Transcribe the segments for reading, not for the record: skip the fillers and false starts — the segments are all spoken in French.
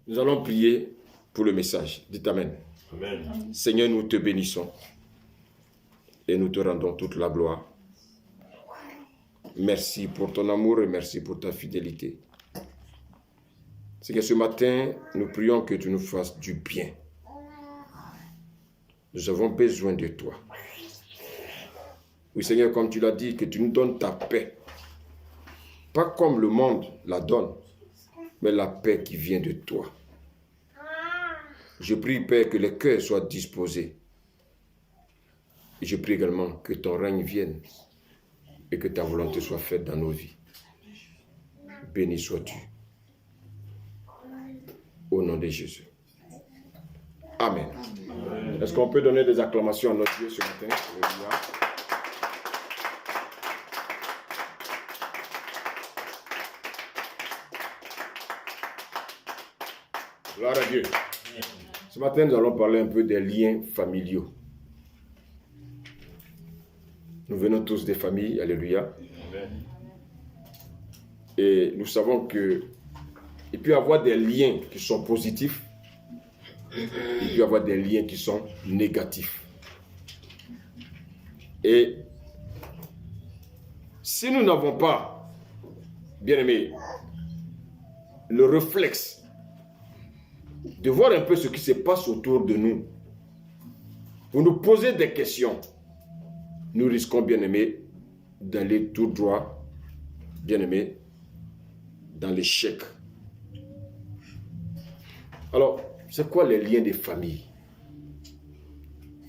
Nous allons prier pour le message. Dites Amen. Amen. Seigneur, nous te bénissons et nous te rendons toute la gloire. Merci pour ton amour et merci pour ta fidélité. C'est que ce matin, nous prions que tu nous fasses du bien. Nous avons besoin de toi. Oui, Seigneur, comme tu l'as dit, que tu nous donnes ta paix. Pas comme le monde la donne, mais la paix qui vient de toi. Je prie, Père, que les cœurs soient disposés. Et je prie également que ton règne vienne et que ta volonté soit faite dans nos vies. Béni sois-tu. Au nom de Jésus. Amen. Est-ce qu'on peut donner des acclamations à notre Dieu ce matin? Alléluia. Gloire à Dieu. Ce matin, nous allons parler un peu des liens familiaux. Nous venons tous des familles, alléluia. Et nous savons que il peut y avoir des liens qui sont positifs, il peut y avoir des liens qui sont négatifs. Et si nous n'avons pas, bien aimé, le réflexe de voir un peu ce qui se passe autour de nous, pour nous poser des questions, nous risquons, bien aimé, d'aller tout droit, bien aimé, dans l'échec. Alors, c'est quoi les liens de famille?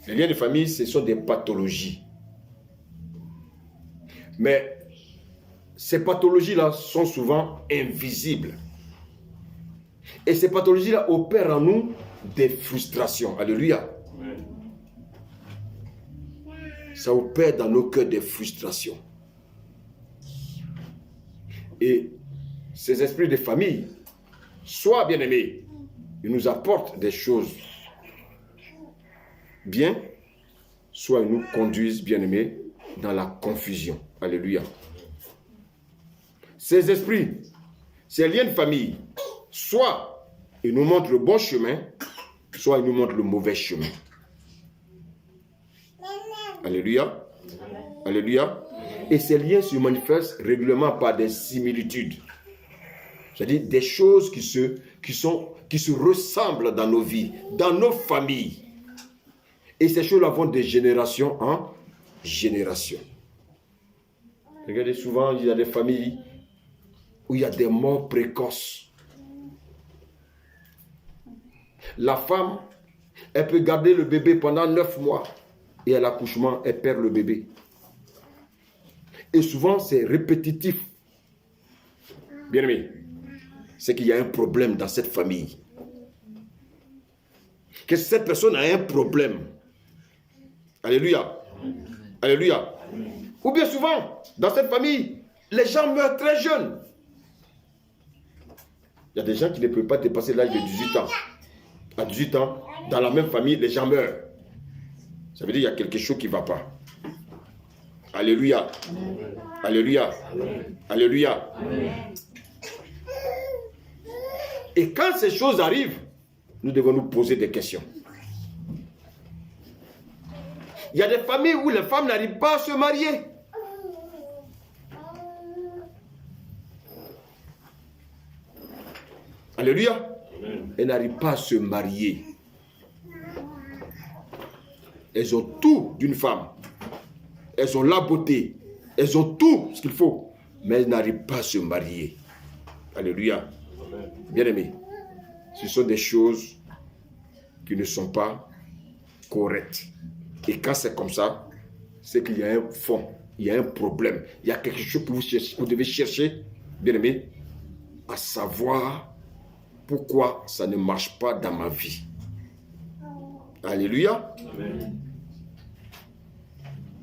Les liens de famille, ce sont des pathologies. Mais ces pathologies-là sont souvent invisibles. Et ces pathologies-là opèrent en nous des frustrations. Alléluia. Amen. Ça opère dans nos cœurs des frustrations. Et ces esprits de famille, soit bien aimés, ils nous apportent des choses bien, soit ils nous conduisent, bien aimés, dans la confusion. Alléluia. Ces esprits, ces liens de famille, soit ils nous montrent le bon chemin, soit ils nous montrent le mauvais chemin. Alléluia. Alléluia. Et ces liens se manifestent régulièrement par des similitudes. C'est-à-dire des choses qui se ressemblent dans nos vies, dans nos familles. Et ces choses-là vont de génération en génération. Regardez, souvent, il y a des familles où il y a des morts précoces. La femme, elle peut garder le bébé pendant 9 mois et à l'accouchement, elle perd le bébé. Et souvent, c'est répétitif. Bien aimé, c'est qu'il y a un problème dans cette famille. Que cette personne a un problème. Alléluia. Alléluia. Ou bien souvent, dans cette famille, les gens meurent très jeunes. Il y a des gens qui ne peuvent pas dépasser l'âge de 18 ans. À 18 ans, dans la même famille, les gens meurent. Ça veut dire qu'il y a quelque chose qui ne va pas. Alléluia. Alléluia. Alléluia. Et quand ces choses arrivent, nous devons nous poser des questions. Il y a des familles où les femmes n'arrivent pas à se marier. Alléluia. Elles n'arrivent pas à se marier. Elles ont tout d'une femme. Elles ont la beauté. Elles ont tout ce qu'il faut. Mais elles n'arrivent pas à se marier. Alléluia. Bien-aimés, ce sont des choses qui ne sont pas correctes. Et quand c'est comme ça, c'est qu'il y a un fond, il y a un problème. Il y a quelque chose que vous devez chercher, bien-aimés, à savoir pourquoi ça ne marche pas dans ma vie. Alléluia. Amen.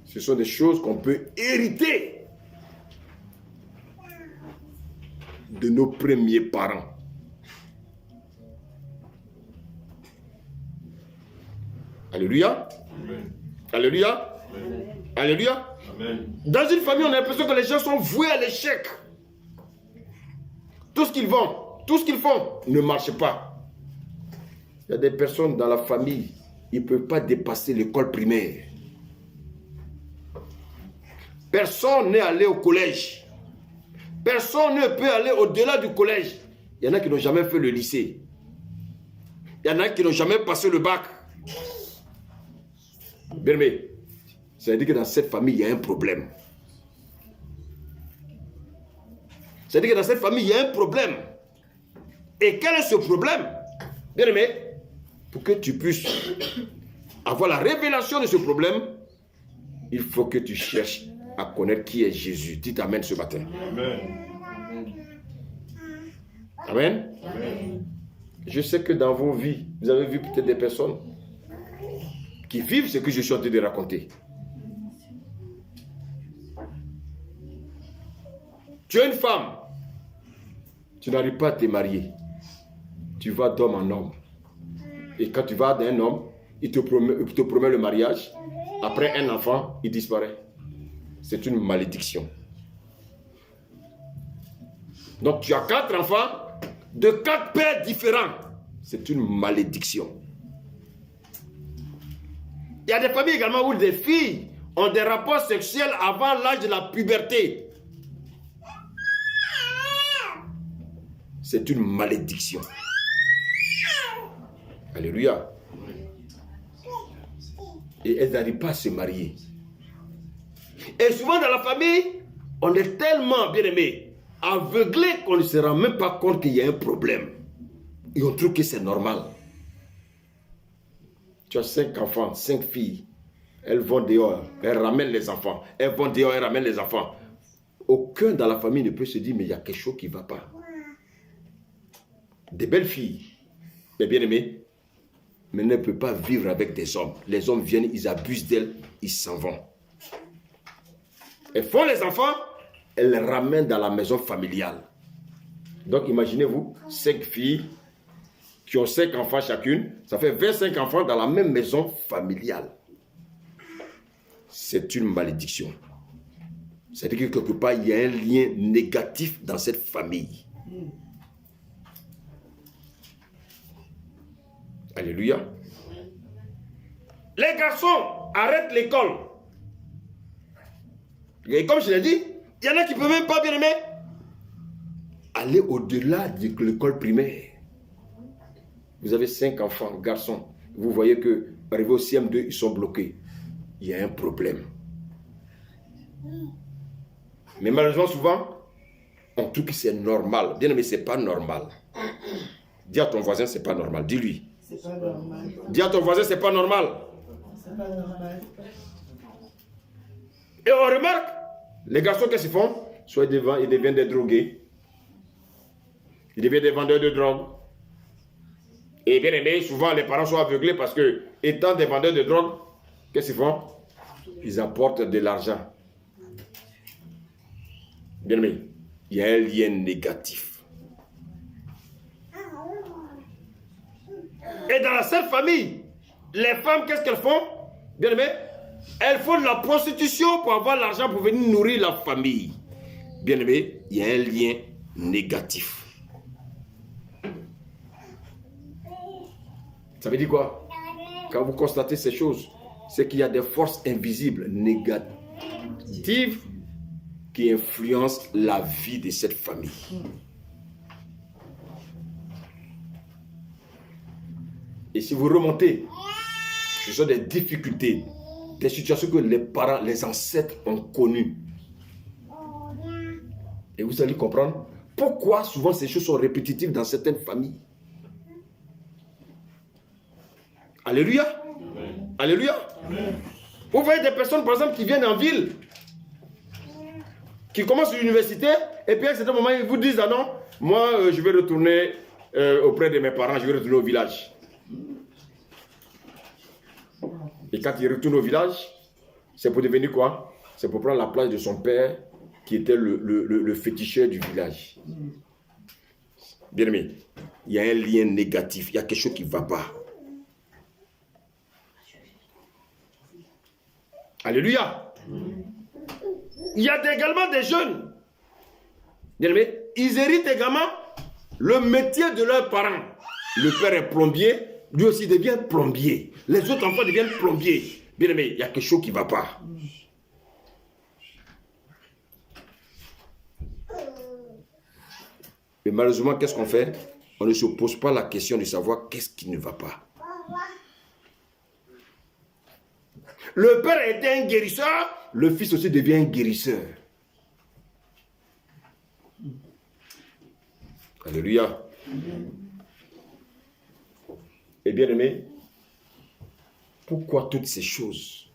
Ce sont des choses qu'on peut hériter de nos premiers parents. Alléluia. Amen. Alléluia. Amen. Alléluia. Amen. Dans une famille, on a l'impression que les gens sont voués à l'échec. Tout ce qu'ils font ne marche pas. y a des personnes dans la famille, ils ne peuvent pas dépasser l'école primaire. Personne n'est allé au collège. Personne ne peut aller au-delà du collège. Il y en a qui n'ont jamais fait le lycée. Il y en a qui n'ont jamais passé le bac. Bien aimé, ça veut dire que dans cette famille, il y a un problème. Ça veut dire que dans cette famille, il y a un problème. Et quel est ce problème? Bien aimé, pour que tu puisses avoir la révélation de ce problème, il faut que tu cherches à connaître qui est Jésus. Dites Amen ce matin. Amen. Amen. Amen. Je sais que dans vos vies, vous avez vu peut-être des personnes qui vivent ce que je suis en train de raconter. Tu es une femme, tu n'arrives pas à te marier. Tu vas d'homme en homme. Et quand tu vas d'un homme, il te promet le mariage. Après un enfant, il disparaît. C'est une malédiction. Donc tu as 4 enfants de 4 pères différents. C'est une malédiction. Il y a des familles également où des filles ont des rapports sexuels avant l'âge de la puberté. C'est une malédiction. Alléluia. Et elles n'arrivent pas à se marier. Et souvent dans la famille, on est tellement bien aimé, aveuglé qu'on ne se rend même pas compte qu'il y a un problème. Et on trouve que c'est normal. Tu as 5 enfants, 5 filles. Elles vont dehors, elles ramènent les enfants. Elles vont dehors, elles ramènent les enfants. Aucun dans la famille ne peut se dire, mais il y a quelque chose qui ne va pas. Des belles filles, mais bien aimées, mais ne peuvent pas vivre avec des hommes. Les hommes viennent, ils abusent d'elles, ils s'en vont. Elles font les enfants, elles les ramènent dans la maison familiale. Donc imaginez-vous, 5 filles qui ont 5 enfants chacune, ça fait 25 enfants dans la même maison familiale. C'est une malédiction. C'est-à-dire que quelque part, il y a un lien négatif dans cette famille. Alléluia. Les garçons arrêtent l'école. Et comme je l'ai dit, il y en a qui ne peuvent même pas, bien aimer, aller au-delà de l'école primaire. Vous avez 5 enfants, garçons. Vous voyez que, arrivé au CM2, ils sont bloqués. Il y a un problème. Mais malheureusement, souvent, on trouve que c'est normal. Bien aimé, ce n'est pas normal. Dis à ton voisin, ce n'est pas normal. Dis-lui. C'est pas normal. Dis à ton voisin, c'est pas normal. C'est pas normal. Et on remarque, les garçons, qu'est-ce qu'ils font? Soit ils deviennent des drogués. Ils deviennent des vendeurs de drogue. Et bien aimé, souvent les parents sont aveuglés parce que, étant des vendeurs de drogue, qu'est-ce qu'ils font? Ils apportent de l'argent. Bien aimé, il y a un lien négatif. Et dans la seule famille, les femmes, qu'est-ce qu'elles font? Bien aimé, elles font de la prostitution pour avoir l'argent pour venir nourrir la famille. Bien aimé, il y a un lien négatif. Ça veut dire quoi? Quand vous constatez ces choses, c'est qu'il y a des forces invisibles, négatives, qui influencent la vie de cette famille. Et si vous remontez, ce sont des difficultés, des situations que les parents, les ancêtres ont connues. Et vous allez comprendre pourquoi souvent ces choses sont répétitives dans certaines familles. Alléluia. Amen. Alléluia. Amen. Vous voyez des personnes, par exemple, qui viennent en ville, qui commencent l'université, et puis à un certain moment, ils vous disent, ah non, moi, je vais retourner auprès de mes parents, je vais retourner au village. Et quand il retourne au village, c'est pour devenir quoi? C'est pour prendre la place de son père, qui était le féticheur du village. Bien aimé, il y a un lien négatif, il y a quelque chose qui ne va pas. Alléluia. Il y a également des jeunes. Bien aimé, ils héritent également le métier de leurs parents. Le père est plombier, Lui aussi devient plombier. Les autres enfants deviennent plombiers. Bien aimé, il y a quelque chose qui ne va pas. Mais malheureusement, qu'est-ce qu'on fait? On ne se pose pas la question de savoir qu'est-ce qui ne va pas. Le père était un guérisseur, le fils aussi devient un guérisseur. Alléluia. Et bien aimé, pourquoi toutes ces choses?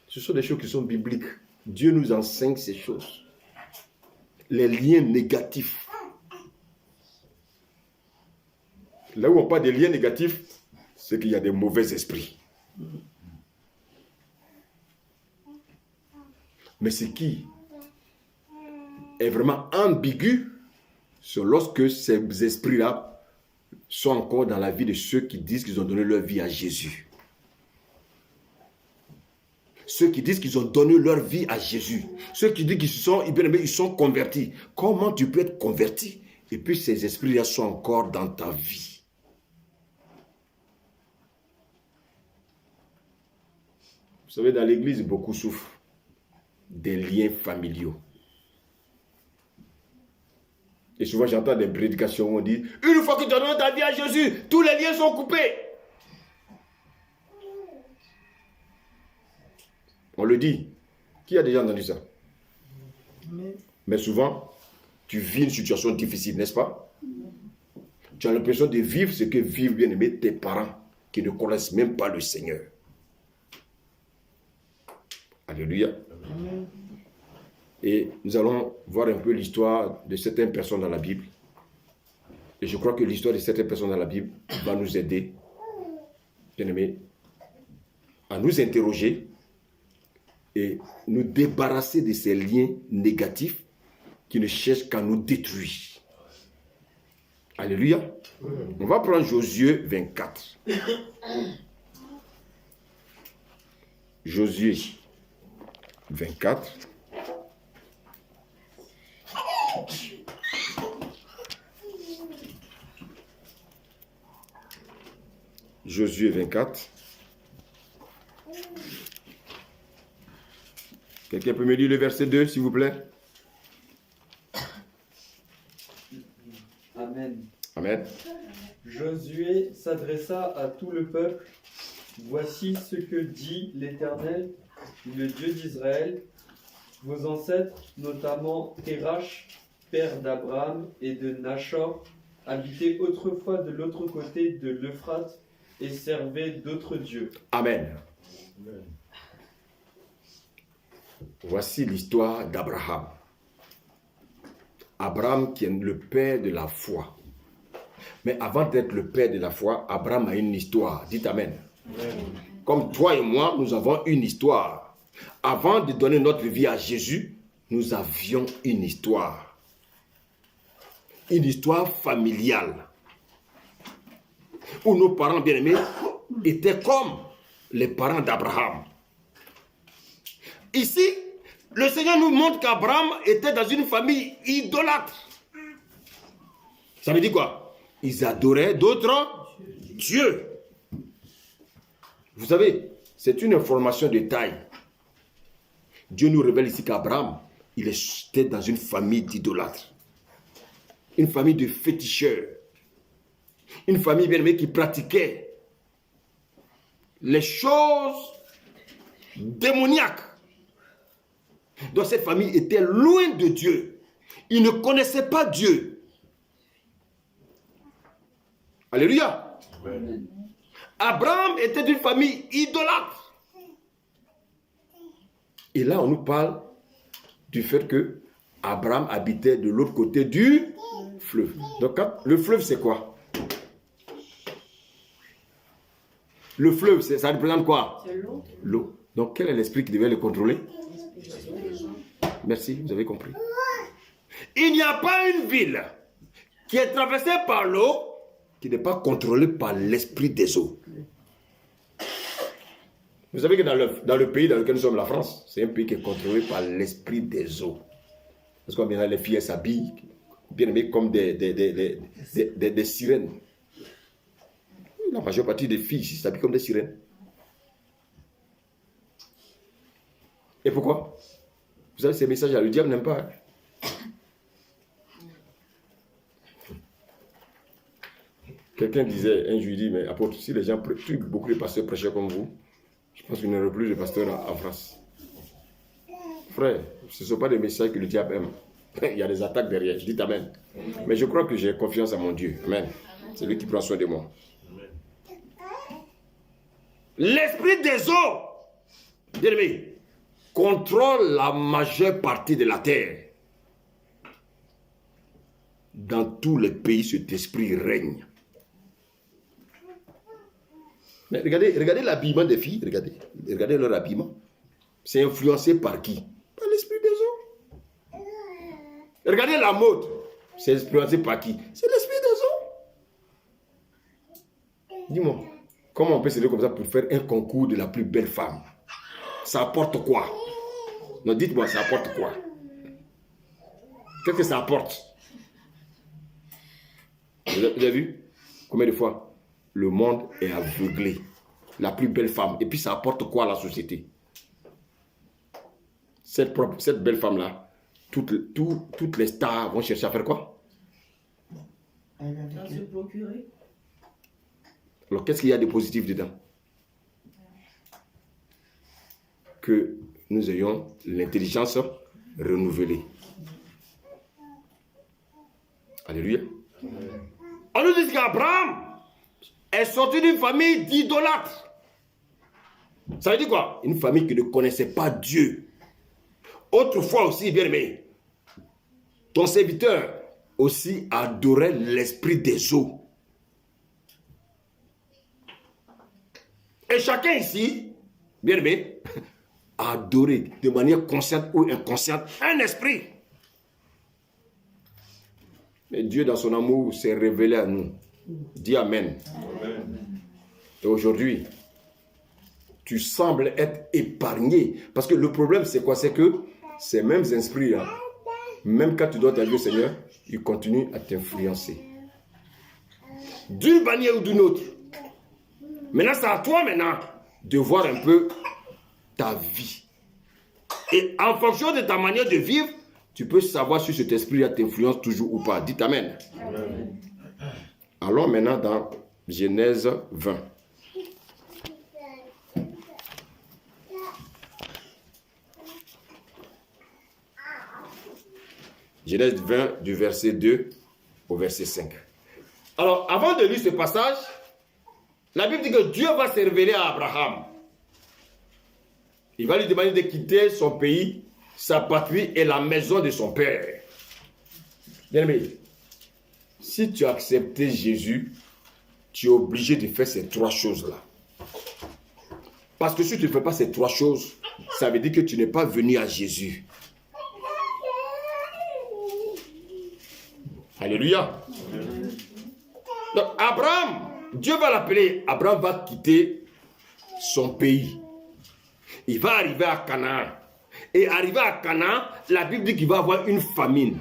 Ce sont des choses qui sont bibliques. Dieu nous enseigne ces choses. Les liens négatifs. Là où on parle des liens négatifs, c'est qu'il y a des mauvais esprits. Mais ce qui est vraiment ambigu, c'est lorsque ces esprits-là sont encore dans la vie de ceux qui disent qu'ils ont donné leur vie à Jésus. Ceux qui disent qu'ils ont donné leur vie à Jésus. Ceux qui disent qu'ils sont convertis. Comment tu peux être converti et puis ces esprits-là sont encore dans ta vie? Vous savez, dans l'église, beaucoup souffrent des liens familiaux. Et souvent, j'entends des prédications où on dit « Une fois que tu as donné ta vie à Jésus, tous les liens sont coupés. » On le dit. Qui a déjà entendu ça? Mais souvent, tu vis une situation difficile, n'est-ce pas? Tu as l'impression de vivre ce que vivent, bien aimé, tes parents qui ne connaissent même pas le Seigneur. Alléluia. Amen. Et nous allons voir un peu l'histoire de certaines personnes dans la Bible. Et je crois que l'histoire de certaines personnes dans la Bible va nous aider, bien aimé, à nous interroger et nous débarrasser de ces liens négatifs qui ne cherchent qu'à nous détruire. Alléluia. On va prendre Josué 24. Josué 24. Josué 24. Quelqu'un peut me lire le verset 2, s'il vous plaît? Amen. Amen. Josué s'adressa à tout le peuple. Voici ce que dit l'Éternel, le Dieu d'Israël. Vos ancêtres, notamment Terach, père d'Abraham et de Nachor, habitaient autrefois de l'autre côté de l'Euphrate et servaient d'autres dieux. Amen. Voici l'histoire d'Abraham. Abraham qui est le père de la foi. Mais avant d'être le père de la foi, Abraham a une histoire. Dites Amen. Amen. Comme toi et moi, nous avons une histoire. Avant de donner notre vie à Jésus, nous avions une histoire. Une histoire familiale. Où nos parents bien-aimés étaient comme les parents d'Abraham. Ici, le Seigneur nous montre qu'Abraham était dans une famille idolâtre. Ça veut dire quoi? Ils adoraient d'autres dieux. Vous savez, c'est une information de taille. Dieu nous révèle ici qu'Abraham, il était dans une famille d'idolâtres. Une famille de féticheurs. Une famille bien aimée qui pratiquait les choses démoniaques. Donc cette famille était loin de Dieu. Ils ne connaissaient pas Dieu. Alléluia. Amen. Abraham était d'une famille idolâtre. Et là, on nous parle du fait que Abraham habitait de l'autre côté du fleuve. Donc, le fleuve, c'est quoi? Le fleuve, ça représente quoi? L'eau. Donc, quel est l'esprit qui devait le contrôler? Merci, vous avez compris. Il n'y a pas une ville qui est traversée par l'eau qui n'est pas contrôlée par l'esprit des eaux. Vous savez que dans le pays dans lequel nous sommes, la France, c'est un pays qui est contrôlé par l'esprit des eaux. Parce qu'on vient là, les filles s'habillent bien aimées comme des sirènes. La majeure partie des filles ici s'habillent comme des sirènes. Et pourquoi? Vous savez, ces messages-là, le diable n'aime pas. Quelqu'un disait, un jour, il dit, mais apôtre, si les gens, beaucoup de pasteurs prêchaient comme vous, je pense qu'il n'y aurait plus de pasteurs en France. Frère, ce ne sont pas des messages que le diable aime. Il y a des attaques derrière, je dis amen. Mais je crois que j'ai confiance à mon Dieu. Amen. C'est lui qui prend soin de moi. L'esprit des eaux, bien aimé, contrôle la majeure partie de la terre. Dans tous les pays, cet esprit règne. Mais regardez l'habillement des filles, regardez leur habillement. C'est influencé par qui? Par l'esprit des eaux. Regardez la mode, c'est influencé par qui? C'est l'esprit des eaux. Dis-moi, comment on peut se dire comme ça pour faire un concours de la plus belle femme? Ça apporte quoi? Non, dites-moi, ça apporte quoi? Qu'est-ce que ça apporte? Vous avez vu? Combien de fois le monde est aveuglé? La plus belle femme. Et puis ça apporte quoi à la société? Cette belle femme-là, toutes les stars vont chercher à faire quoi? À se procurer. Alors qu'est-ce qu'il y a de positif dedans? Que nous ayons l'intelligence renouvelée. Alléluia. On nous dit qu'Abraham est sorti d'une famille d'idolâtres. Ça veut dire quoi? Une famille qui ne connaissait pas Dieu. Autrefois aussi, bien aimé, ton serviteur aussi adorait l'esprit des eaux. Et chacun ici, bien aimé, a adoré de manière consciente ou inconsciente un esprit. Mais Dieu, dans son amour, s'est révélé à nous. Dis Amen. Amen. Et aujourd'hui, tu sembles être épargné. Parce que le problème, c'est quoi? C'est que ces mêmes esprits, là, même quand tu dois t'allier au Seigneur, ils continuent à t'influencer. D'une manière ou d'une autre. Maintenant, c'est à toi maintenant de voir un peu ta vie. Et en fonction de ta manière de vivre, tu peux savoir si cet esprit-là t'influence toujours ou pas. Dites Amen. Amen. Allons maintenant dans Genèse 20. Genèse 20, du verset 2 au verset 5. Alors, avant de lire ce passage, la Bible dit que Dieu va se révéler à Abraham. Il va lui demander de quitter son pays, sa patrie et la maison de son père. Bien aimé, si tu as accepté Jésus, tu es obligé de faire ces trois choses-là. Parce que si tu ne fais pas ces trois choses, ça veut dire que tu n'es pas venu à Jésus. Alléluia. Donc Abraham, Dieu va l'appeler. Abraham va quitter son pays. Il va arriver à Canaan. Et arrivé à Canaan, la Bible dit qu'il va avoir une famine.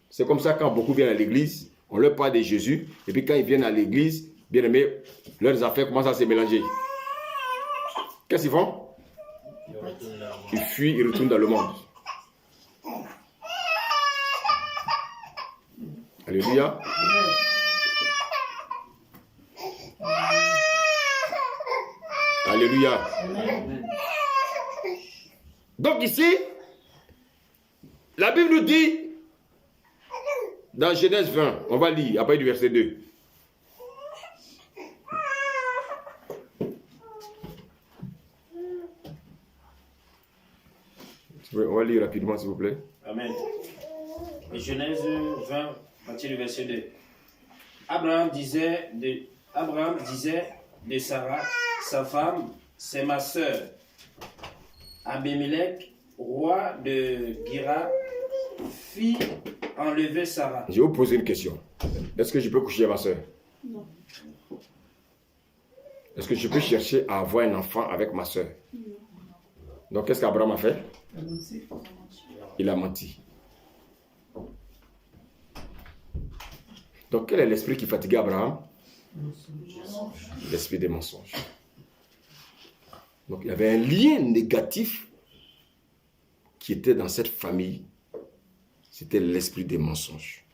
C'est comme ça quand beaucoup viennent à l'église, on leur parle de Jésus. Et puis quand ils viennent à l'église, bien aimé, leurs affaires commencent à se mélanger. Qu'est-ce qu'ils font? Ils fuient, ils retournent dans le monde. Alléluia. Alléluia. Donc ici, la Bible nous dit, dans Genèse 20, on va lire, après du verset 2. On va lire rapidement, s'il vous plaît. Amen. Et Genèse 20, à partir du verset 2. Abraham disait de Sarah, sa femme, c'est ma sœur. Abimelech, roi de Guérar, fit enlever Sarah. Je vais vous poser une question. Est-ce que je peux coucher avec ma soeur? Non. Est-ce que je peux chercher à avoir un enfant avec ma soeur? Non. Donc, qu'est-ce qu'Abraham a fait? Il a menti. Donc, quel est l'esprit qui fatiguait Abraham? L'esprit des mensonges. Donc il y avait un lien négatif qui était dans cette famille. C'était l'esprit des mensonges.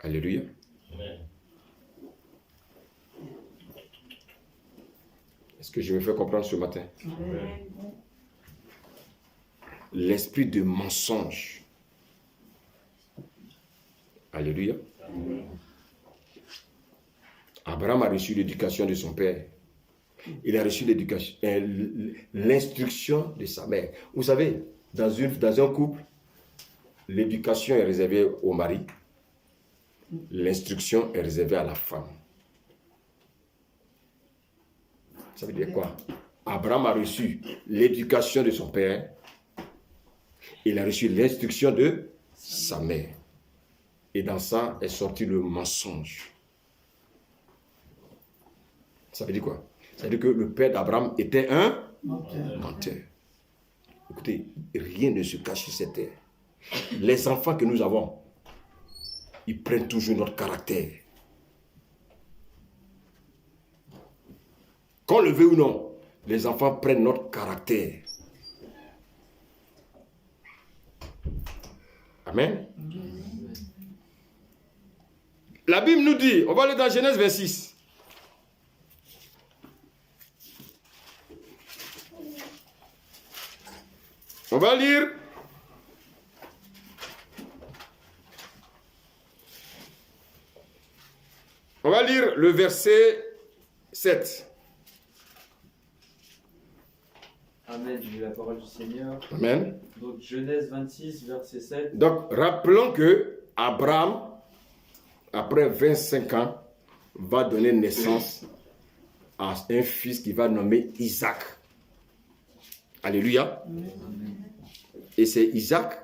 Alléluia. Est-ce que je me fais comprendre ce matin? L'esprit de mensonge. Alléluia. Abraham a reçu l'éducation de son père. Il a reçu l'instruction de sa mère. Vous savez, dans un couple, l'éducation est réservée au mari. L'instruction est réservée à la femme. Ça veut dire quoi? Abraham a reçu l'éducation de son père. Il a reçu l'instruction de sa mère. Et dans ça est sorti le mensonge. Ça veut dire quoi? Ça veut dire que le père d'Abraham était un menteur. Écoutez, rien ne se cache sur cette terre. Les enfants que nous avons, ils prennent toujours notre caractère. Qu'on le veut ou non, les enfants prennent notre caractère. Amen. La Bible nous dit, on va aller dans Genèse 26. On va lire le verset 7. Amen, j'ai la parole du Seigneur. Amen. Donc Genèse 26, verset 7. Donc rappelons que Abraham, après 25 ans, va donner naissance à un fils qui va nommer Isaac. Alléluia. Et c'est Isaac,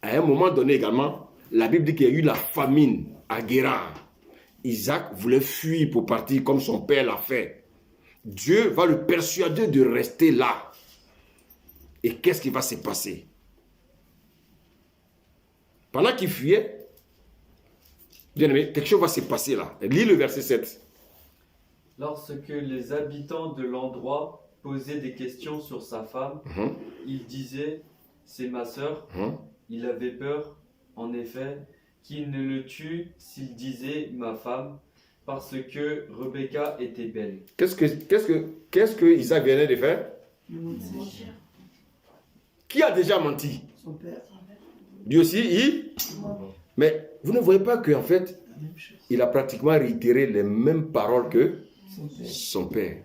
à un moment donné également, la Bible dit qu'il y a eu la famine à Guérar. Isaac voulait fuir pour partir comme son père l'a fait. Dieu va le persuader de rester là. Et qu'est-ce qui va se passer? Pendant qu'il fuyait, bien aimé, quelque chose va se passer là. Lis le verset 7. Lorsque les habitants de l'endroit posaient des questions sur sa femme, il disait, c'est ma sœur. Il avait peur, en effet, qu'il ne le tue s'il disait ma femme, parce que Rebecca était belle. Qu'est-ce que Isaac venait de faire? Qui a déjà menti? Son père. Lui aussi, mais vous ne voyez pas qu'en fait, il a pratiquement réitéré les mêmes paroles que son père.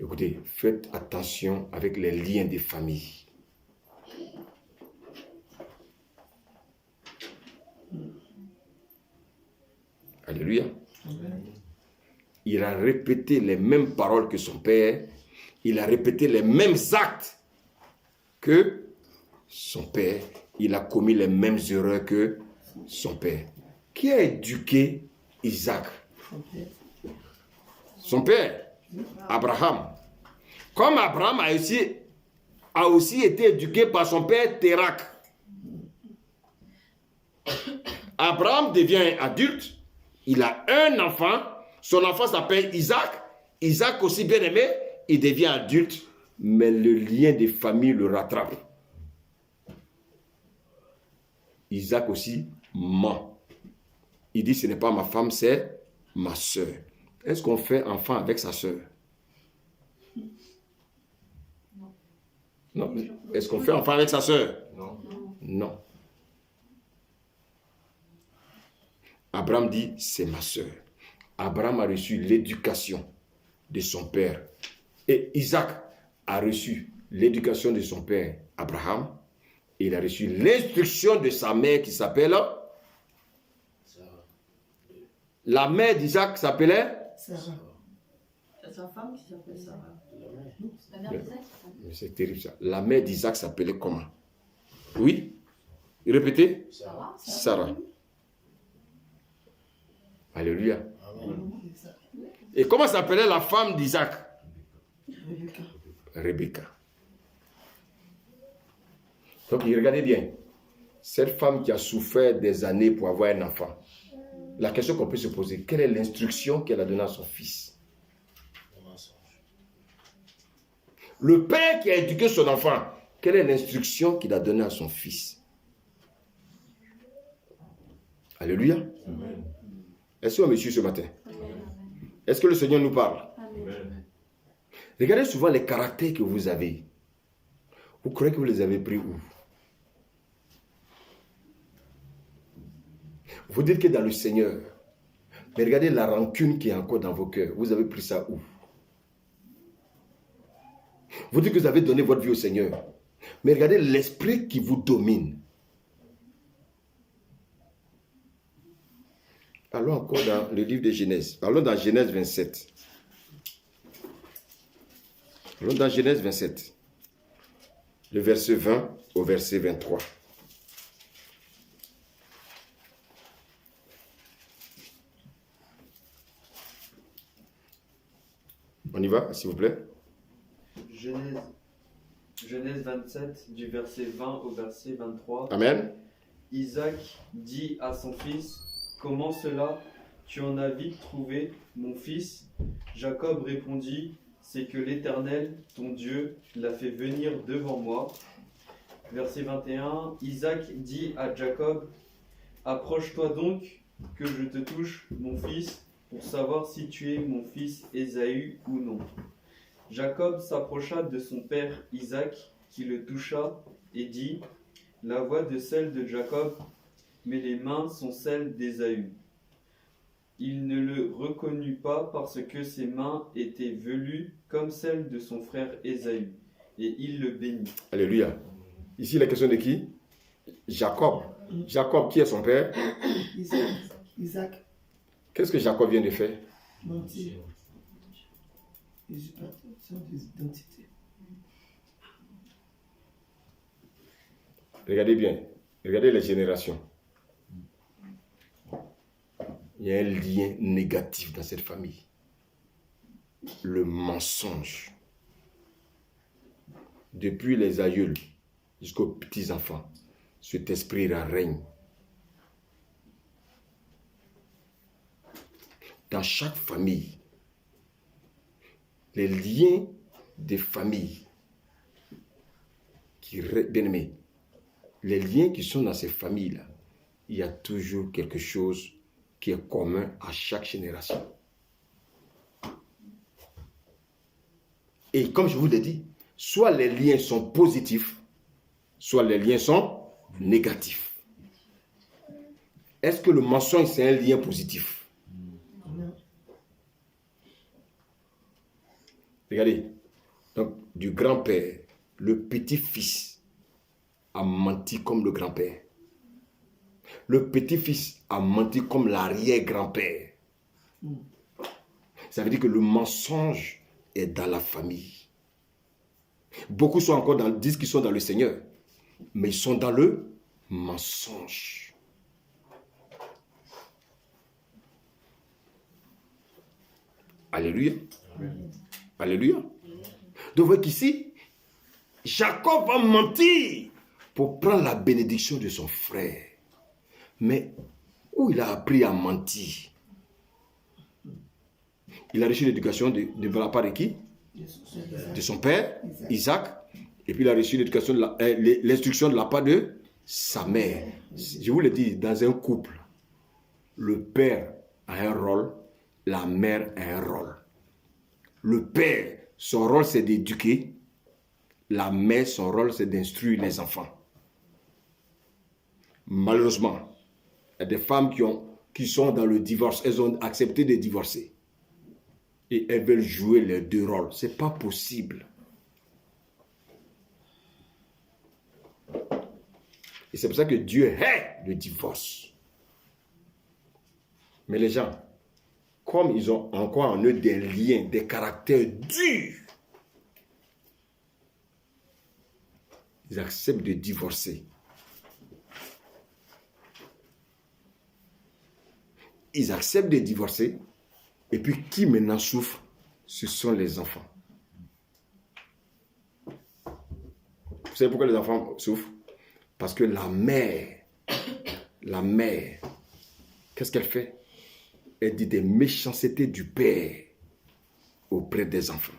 Écoutez, faites attention avec les liens des familles. Alléluia. Il a répété les mêmes paroles que son père. Il a répété les mêmes actes que son père. Il a commis les mêmes erreurs que son père. Qui a éduqué Isaac? Son père, Abraham. Comme Abraham a aussi été éduqué par son père Térak. Abraham devient adulte. Il a un enfant. Son enfant s'appelle Isaac. Isaac aussi bien aimé. Il devient adulte. Mais le lien des familles le rattrape. Isaac aussi ment. Il dit ce n'est pas ma femme, c'est ma soeur. Est-ce qu'on fait enfant avec sa soeur? Non. Est-ce qu'on fait enfant avec sa soeur? Non. Non. Abraham dit, c'est ma soeur. Abraham a reçu l'éducation de son père. Et Isaac a reçu l'éducation de son père, Abraham. Et il a reçu l'instruction de sa mère qui s'appelle... La mère d'Isaac s'appelait... Sarah. C'est sa femme qui s'appelle Sarah. Mais c'est terrible ça. La mère d'Isaac s'appelait comment? Oui? Répétez. Sarah. Alléluia. Amen. Et comment s'appelait la femme d'Isaac? Rebecca. Donc regardez bien. Cette femme qui a souffert des années pour avoir un enfant, la question qu'on peut se poser, quelle est l'instruction qu'elle a donnée à son fils? Le père qui a éduqué son enfant, quelle est l'instruction qu'il a donnée à son fils? Alléluia. Amen. Est-ce qu'on me suit ce matin? Est-ce que le Seigneur nous parle? Amen. Regardez souvent les caractères que vous avez. Vous croyez que vous les avez pris où? Vous dites que dans le Seigneur. Mais regardez la rancune qui est encore dans vos cœurs. Vous avez pris ça où? Vous dites que vous avez donné votre vie au Seigneur. Mais regardez l'esprit qui vous domine. Allons encore dans le livre de Genèse. Allons dans Genèse 27. Allons dans Genèse 27. Le verset 20 au verset 23. On y va, s'il vous plaît. Genèse 27, du verset 20 au verset 23. Amen. Isaac dit à son fils, « Comment cela? Tu en as vite trouvé, mon fils ?» Jacob répondit, « C'est que l'Éternel, ton Dieu, l'a fait venir devant moi. » Verset 21, Isaac dit à Jacob, « Approche-toi donc, que je te touche, mon fils, pour savoir si tu es mon fils Ésaü ou non. » Jacob s'approcha de son père Isaac, qui le toucha, et dit, « La voix de celle de Jacob, mais les mains sont celles d'Ésaü. » Il ne le reconnut pas parce que ses mains étaient velues comme celles de son frère Ésaü, et il le bénit. Alléluia. Ici, la question de qui? Jacob. Jacob, qui est son père? Isaac. Qu'est-ce que Jacob vient de faire? Mentir. Usurpation d'identité. Regardez bien. Regardez les générations. Il y a un lien négatif dans cette famille. Le mensonge. Depuis les aïeuls jusqu'aux petits-enfants, cet esprit-là règne. Dans chaque famille, les liens des familles, bien aimés, les liens qui sont dans ces familles-là, il y a toujours quelque chose qui est commun à chaque génération. Et comme je vous l'ai dit, soit les liens sont positifs, soit les liens sont négatifs. Est-ce que le mensonge, c'est un lien positif? Non. Regardez, donc du grand-père, le petit-fils a menti comme le grand-père. Le petit-fils a menti comme l'arrière-grand-père. Ça veut dire que le mensonge est dans la famille. Beaucoup sont encore disent qu'ils sont dans le Seigneur, mais ils sont dans le mensonge. Alléluia. Alléluia. Donc vous voyez qu'ici, Jacob a menti pour prendre la bénédiction de son frère. Mais où il a appris à mentir? Il a reçu l'éducation de la part de qui? De son père, Isaac. Et puis il a reçu l'éducation, l'instruction de la part de sa mère. Je vous le dis, dans un couple, le père a un rôle, la mère a un rôle. Le père, son rôle c'est d'éduquer. La mère, son rôle c'est d'instruire les enfants. Malheureusement, il y a des femmes qui sont dans le divorce. Elles ont accepté de divorcer. Et elles veulent jouer les deux rôles. Ce n'est pas possible. Et c'est pour ça que Dieu hait le divorce. Mais les gens, comme ils ont encore en eux des liens, des caractères durs, ils acceptent de divorcer. Ils acceptent de divorcer. Et puis, qui maintenant souffre? Ce sont les enfants. Vous savez pourquoi les enfants souffrent? Parce que la mère, qu'est-ce qu'elle fait? Elle dit des méchancetés du père auprès des enfants.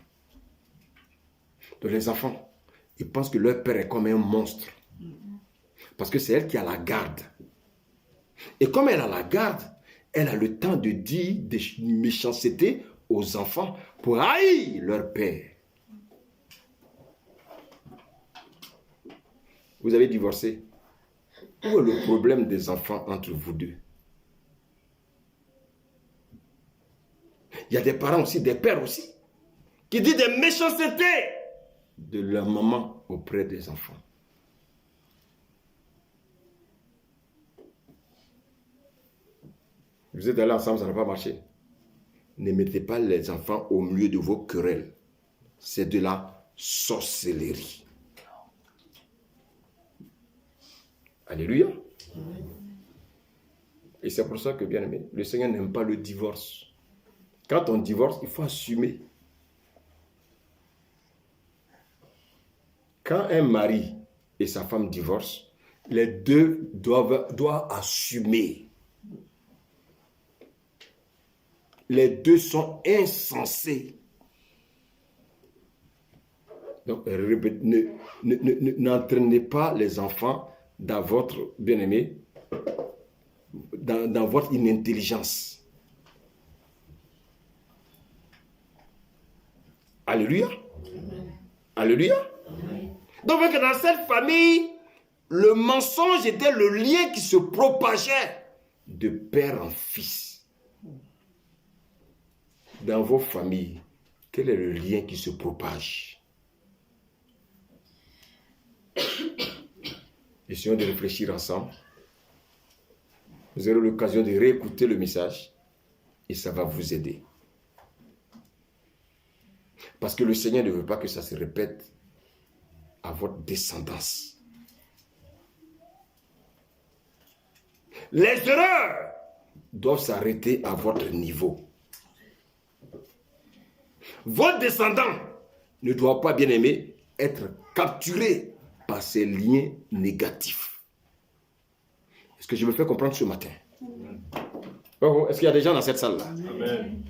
Donc les enfants, ils pensent que leur père est comme un monstre. Parce que c'est elle qui a la garde. Et comme elle a la garde, elle a le temps de dire des méchancetés aux enfants pour haïr leur père. Vous avez divorcé. Où est le problème des enfants entre vous deux? Il y a des parents aussi, des pères aussi, qui disent des méchancetés de leur maman auprès des enfants. Vous êtes allés ensemble, ça n'a pas marché. Ne mettez pas les enfants au milieu de vos querelles. C'est de la sorcellerie. Alléluia. Et c'est pour ça que, bien aimé, le Seigneur n'aime pas le divorce. Quand on divorce, il faut assumer. Quand un mari et sa femme divorcent, les deux doivent assumer. Les deux sont insensés. Donc, n'entraînez pas les enfants dans votre bien-aimé, dans votre inintelligence. Alléluia. Alléluia. Donc, dans cette famille, le mensonge était le lien qui se propageait de père en fils. Dans vos familles, quel est le lien qui se propage? Essayons de réfléchir ensemble. Vous aurez l'occasion de réécouter le message et ça va vous aider. Parce que le Seigneur ne veut pas que ça se répète à votre descendance. Les erreurs doivent s'arrêter à votre niveau. Votre descendant ne doit pas, bien aimé, être capturé par ces liens négatifs. Est-ce que je me fais comprendre ce matin? Oh, est-ce qu'il y a des gens dans cette salle-là? Amen.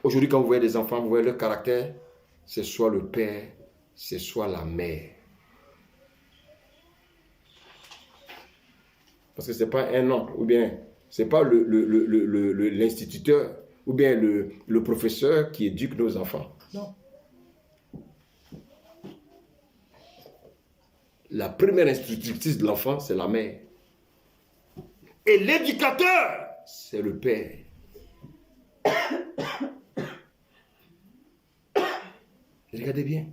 Aujourd'hui, quand vous voyez des enfants, vous voyez leur caractère, c'est soit le père, c'est soit la mère. Parce que ce n'est pas un oncle, ou bien ce n'est pas l'instituteur, ou bien le professeur qui éduque nos enfants. Non. La première institutrice de l'enfant, c'est la mère. Et l'éducateur, c'est le père. Regardez bien.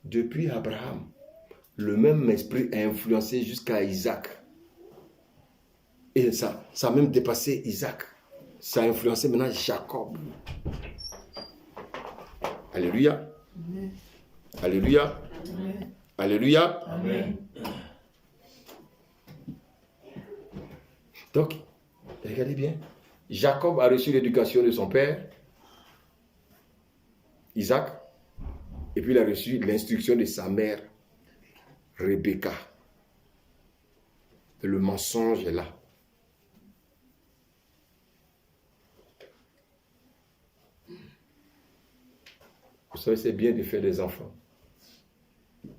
Depuis Abraham, le même esprit a influencé jusqu'à Isaac. Et ça a même dépassé Isaac. Ça a influencé maintenant Jacob. Alléluia. Amen. Alléluia. Amen. Alléluia. Amen. Donc, regardez bien. Jacob a reçu l'éducation de son père, Isaac, et puis il a reçu l'instruction de sa mère, Rebecca. Le mensonge est là. Vous savez, c'est bien de faire des enfants.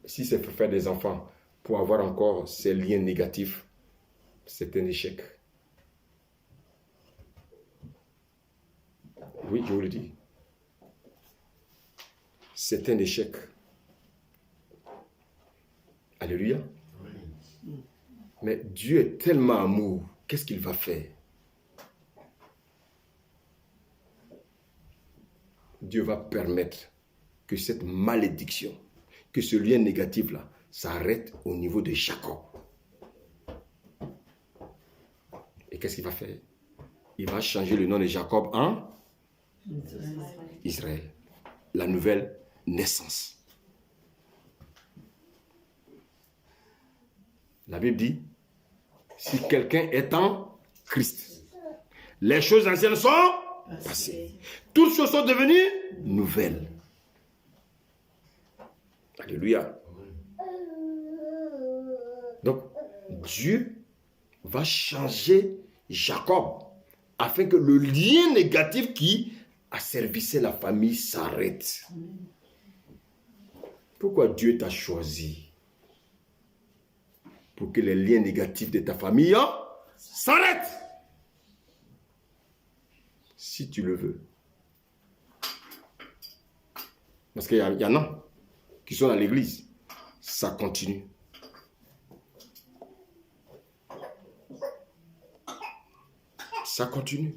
Si c'est pour faire des enfants pour avoir encore ces liens négatifs, c'est un échec. Oui, je vous le dis. C'est un échec. Alléluia. Mais Dieu est tellement amour. Qu'est-ce qu'il va faire? Dieu va permettre que cette malédiction, que ce lien négatif-là, s'arrête au niveau de Jacob. Et qu'est-ce qu'il va faire? Il va changer le nom de Jacob en Israël. La nouvelle naissance. La Bible dit, si quelqu'un est en Christ, les choses anciennes sont passées. Toutes choses sont devenues nouvelles. Alléluia. Donc, Dieu va changer Jacob afin que le lien négatif qui asservissait la famille s'arrête. Pourquoi Dieu t'a choisi? Pour que les liens négatifs de ta famille s'arrêtent. Si tu le veux. Parce qu'il y en a qui sont dans l'église. Ça continue. Ça continue.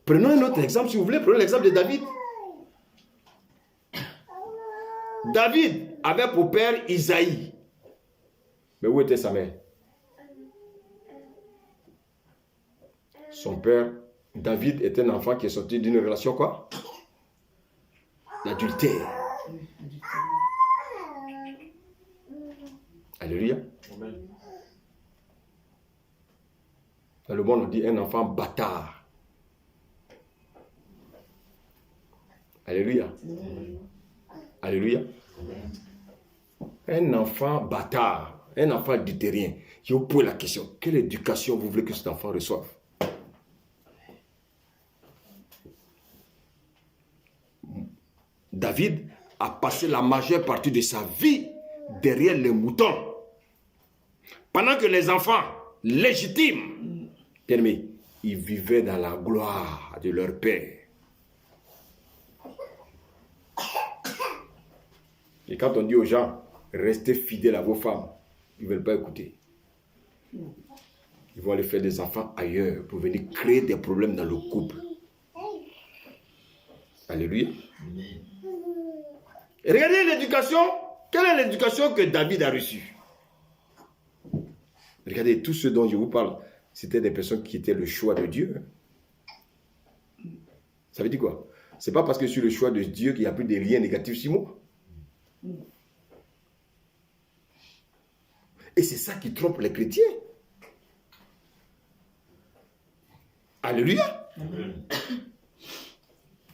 Prenons un autre exemple, si vous voulez. Prenons l'exemple de David. David avait pour père Isaïe. Mais où était sa mère? Son père, David, est un enfant qui est sorti d'une relation quoi? L'adultère. Alléluia. Amen. Dans le monde, on dit un enfant bâtard. Alléluia. Alléluia. Un enfant bâtard, un enfant adultérien. Je vous pose la question, quelle éducation vous voulez que cet enfant reçoive? David a passé la majeure partie de sa vie derrière les moutons. Pendant que les enfants légitimes, bien-aimés, ils vivaient dans la gloire de leur père. Et quand on dit aux gens, restez fidèles à vos femmes, ils ne veulent pas écouter. Ils vont aller faire des enfants ailleurs pour venir créer des problèmes dans le couple. Alléluia. Et regardez l'éducation. Quelle est l'éducation que David a reçue? Regardez, tout ce dont je vous parle, c'était des personnes qui étaient le choix de Dieu. Ça veut dire quoi? C'est pas parce que je suis le choix de Dieu qu'il n'y a plus de liens négatifs sur moi. Et c'est ça qui trompe les chrétiens. Alléluia. Amen.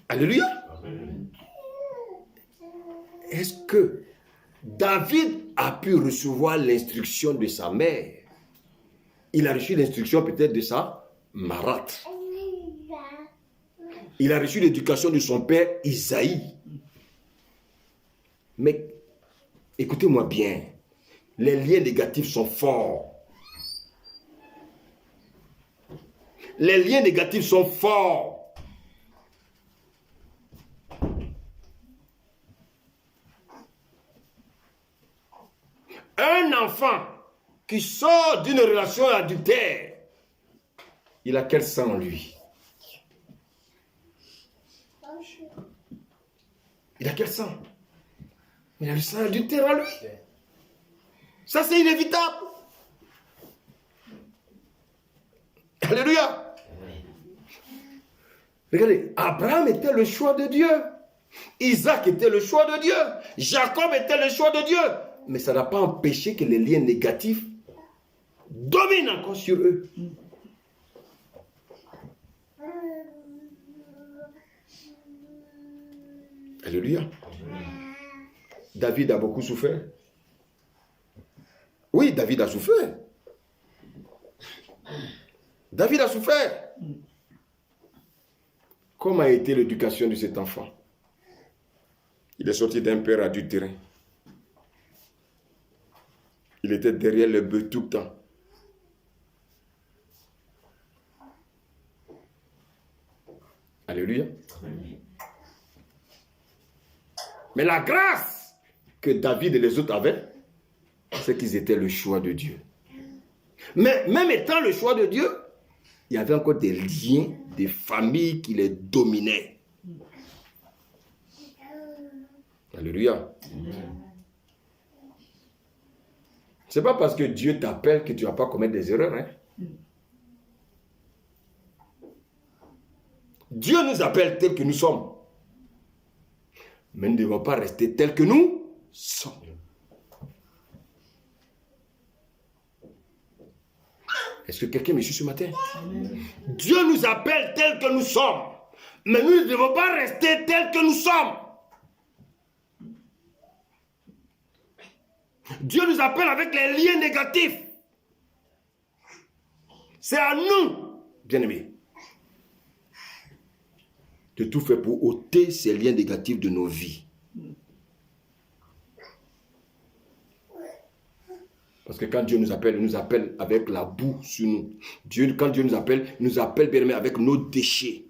Alléluia. Amen. Est-ce que David a pu recevoir l'instruction de sa mère? Il a reçu l'instruction peut-être de sa marâtre. Il a reçu l'éducation de son père Isaïe. Mais écoutez-moi bien, les liens négatifs sont forts. Les liens négatifs sont forts. Un enfant qui sort d'une relation adultère, il a quel sang en lui? Il a quel sang? Il a le sang adultère en lui. Ça, c'est inévitable. Alléluia. Regardez, Abraham était le choix de Dieu. Isaac était le choix de Dieu. Jacob était le choix de Dieu. Mais ça n'a pas empêché que les liens négatifs dominent encore sur eux. Alléluia. David a beaucoup souffert. Oui, David a souffert. David a souffert. Comment a été l'éducation de cet enfant? Il est sorti d'un père adultéré. Il était derrière le bœuf tout le temps. Alléluia. Mais la grâce que David et les autres avaient, c'est qu'ils étaient le choix de Dieu. Mais même étant le choix de Dieu, il y avait encore des liens, des familles qui les dominaient. Alléluia. C'est pas parce que Dieu t'appelle que tu ne vas pas commettre des erreurs. Hein? Dieu nous appelle tels que nous sommes. Mais nous ne devons pas rester tels que nous sommes. Est-ce que quelqu'un me suit ce matin? Dieu nous appelle tels que nous sommes. Mais nous ne devons pas rester tels que nous sommes. Dieu nous appelle avec les liens négatifs. C'est à nous, bien-aimés, de tout faire pour ôter ces liens négatifs de nos vies. Parce que quand Dieu nous appelle, il nous appelle avec la boue sur nous. Quand Dieu nous appelle, il nous appelle, bien-aimés, avec nos déchets.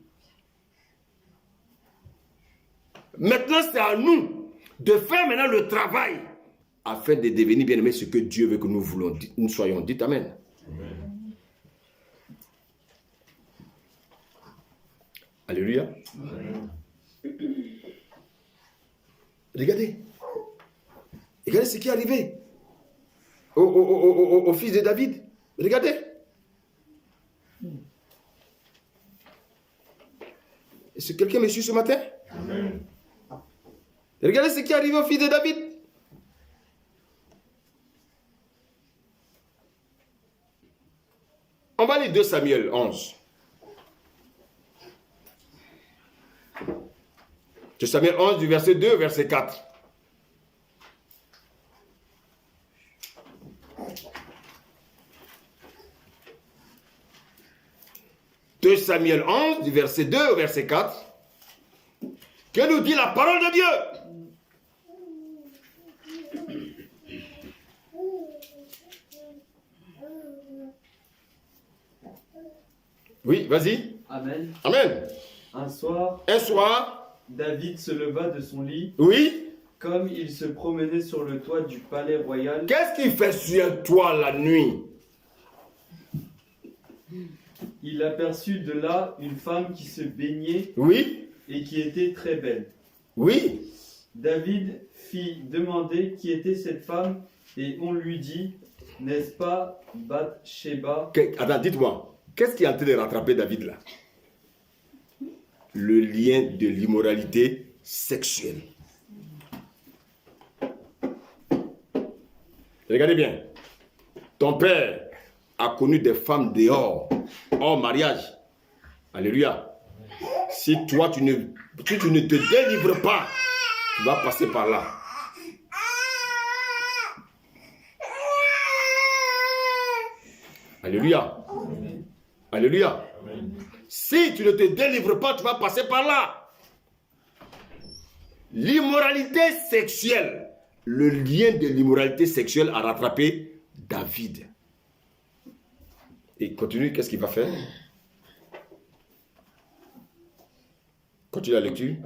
Maintenant, c'est à nous de faire maintenant le travail afin de devenir, bien-aimés, ce que Dieu veut que nous soyons. Dites Amen. Amen. Alléluia. Amen. Regardez. Regardez ce qui est arrivé au fils de David. Regardez. Est-ce que quelqu'un me suit ce matin? Amen. Regardez ce qui est arrivé au fils de David. On va lire 2 Samuel 11. 2 Samuel 11 du verset 2 au verset 4. De Samuel 11 du verset 2 au verset 4. Que nous dit la parole de Dieu? Oui, vas-y. Amen. Amen. Un soir, David se leva de son lit. Oui. Comme il se promenait sur le toit du palais royal. Qu'est-ce qu'il fait sur un toit la nuit? Il aperçut de là une femme qui se baignait. Oui. Et qui était très belle. Oui. David fit demander qui était cette femme et on lui dit, n'est-ce pas Bathsheba? Attends, dites-moi. Qu'est-ce qui est en train de rattraper David là? Le lien de l'immoralité sexuelle. Regardez bien. Ton père a connu des femmes dehors, hors mariage. Alléluia. Si toi, tu ne te délivres pas, tu vas passer par là. Alléluia. Alléluia. Amen. Si tu ne te délivres pas, tu vas passer par là. L'immoralité sexuelle. Le lien de l'immoralité sexuelle a rattrapé David. Et continue, qu'est-ce qu'il va faire? Continue la lecture.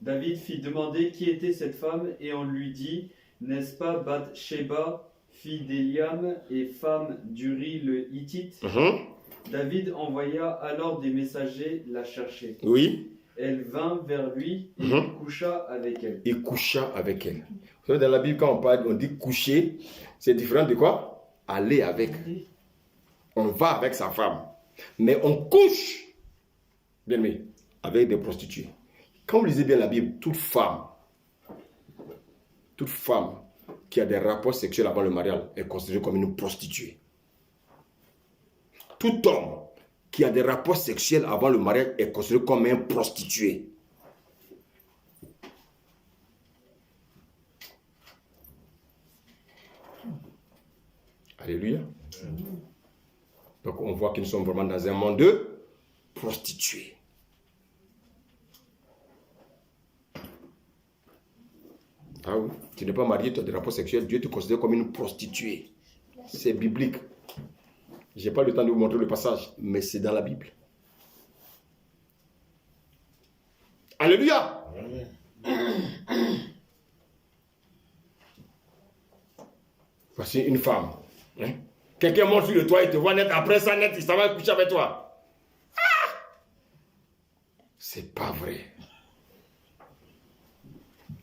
David fit demander qui était cette femme et on lui dit, n'est-ce pas Bathsheba, fille d'Eliam et femme d'Uri le Hittite? David envoya alors des messagers la chercher. Oui. Elle vint vers lui et il coucha avec elle. Il coucha avec elle. Vous savez, dans la Bible, quand on parle, on dit coucher, c'est différent de quoi? Aller avec. On va avec sa femme. Mais on couche, bien aimé, avec des prostituées. Quand vous lisez bien la Bible, toute femme qui a des rapports sexuels avant le mariage est considérée comme une prostituée. Tout homme qui a des rapports sexuels avant le mariage est considéré comme un prostitué. Alléluia. Donc on voit que nous sommes vraiment dans un monde de prostituées. Ah oui, tu n'es pas marié, tu as des rapports sexuels, Dieu te considère comme une prostituée. C'est biblique. Je n'ai pas le temps de vous montrer le passage, mais c'est dans la Bible. Alléluia. Voici une femme. Hein? Quelqu'un monte sur le toit et te voit net, après ça net, il s'en va coucher avec toi. Ah! C'est pas vrai.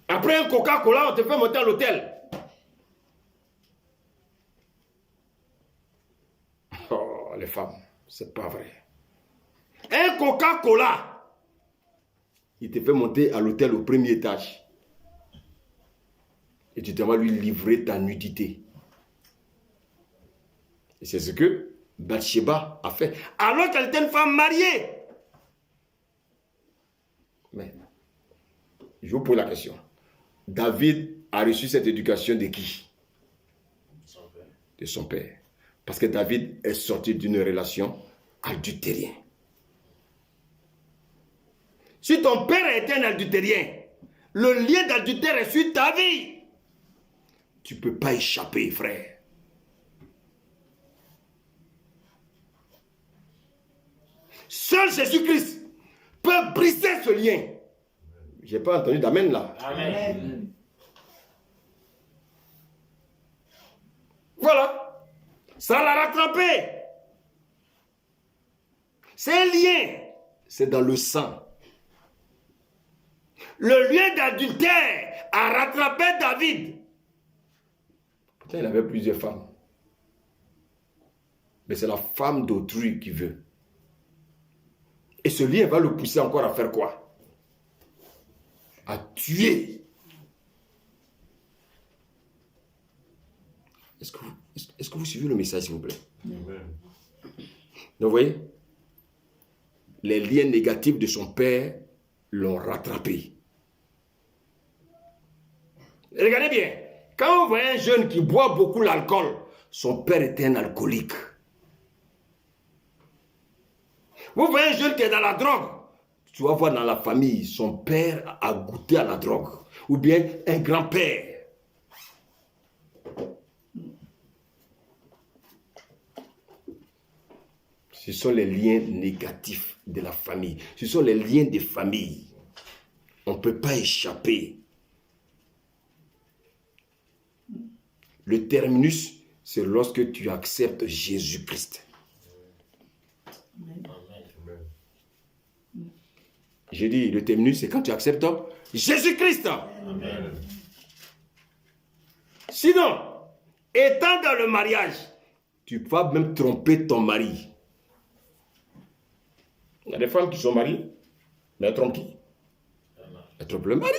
Après un Coca-Cola, on te fait monter à l'hôtel. Oh, les femmes, c'est pas vrai. Un Coca-Cola, il te fait monter à l'hôtel au premier étage. Et tu te vas lui livrer ta nudité. Et c'est ce que Bathsheba a fait. Alors qu'elle était une femme mariée. Mais, je vous pose la question. David a reçu cette éducation de qui? de son père. Parce que David est sorti d'une relation adultérienne. Si ton père était un adultérien, le lien d'adultère est sur ta vie. Tu ne peux pas échapper, frère. Seul Jésus-Christ peut briser ce lien. Je n'ai pas entendu d'amen là. Amen. Voilà. Ça l'a rattrapé. C'est un lien. C'est dans le sang. Le lien d'adultère a rattrapé David. Pourtant, il avait plusieurs femmes. Mais c'est la femme d'autrui qui veut. Et ce lien va le pousser encore à faire quoi? À tuer. Est-ce que vous suivez le message, s'il vous plaît? Amen. Donc, vous voyez, les liens négatifs de son père l'ont rattrapé. Regardez bien, quand vous voyez un jeune qui boit beaucoup l'alcool, son père était un alcoolique. Vous voyez un jeune qui est dans la drogue, tu vas voir dans la famille, son père a goûté à la drogue. Ou bien un grand-père. Ce sont les liens négatifs de la famille. Ce sont les liens des familles. On ne peut pas échapper. Le terminus, c'est lorsque tu acceptes Jésus-Christ. J'ai dit, le terminus, c'est quand tu acceptes Jésus-Christ. Amen. Sinon, étant dans le mariage, tu vas même tromper ton mari. Il y a des femmes qui sont mariées, mais elles trompent qui? Elles trompent le mari.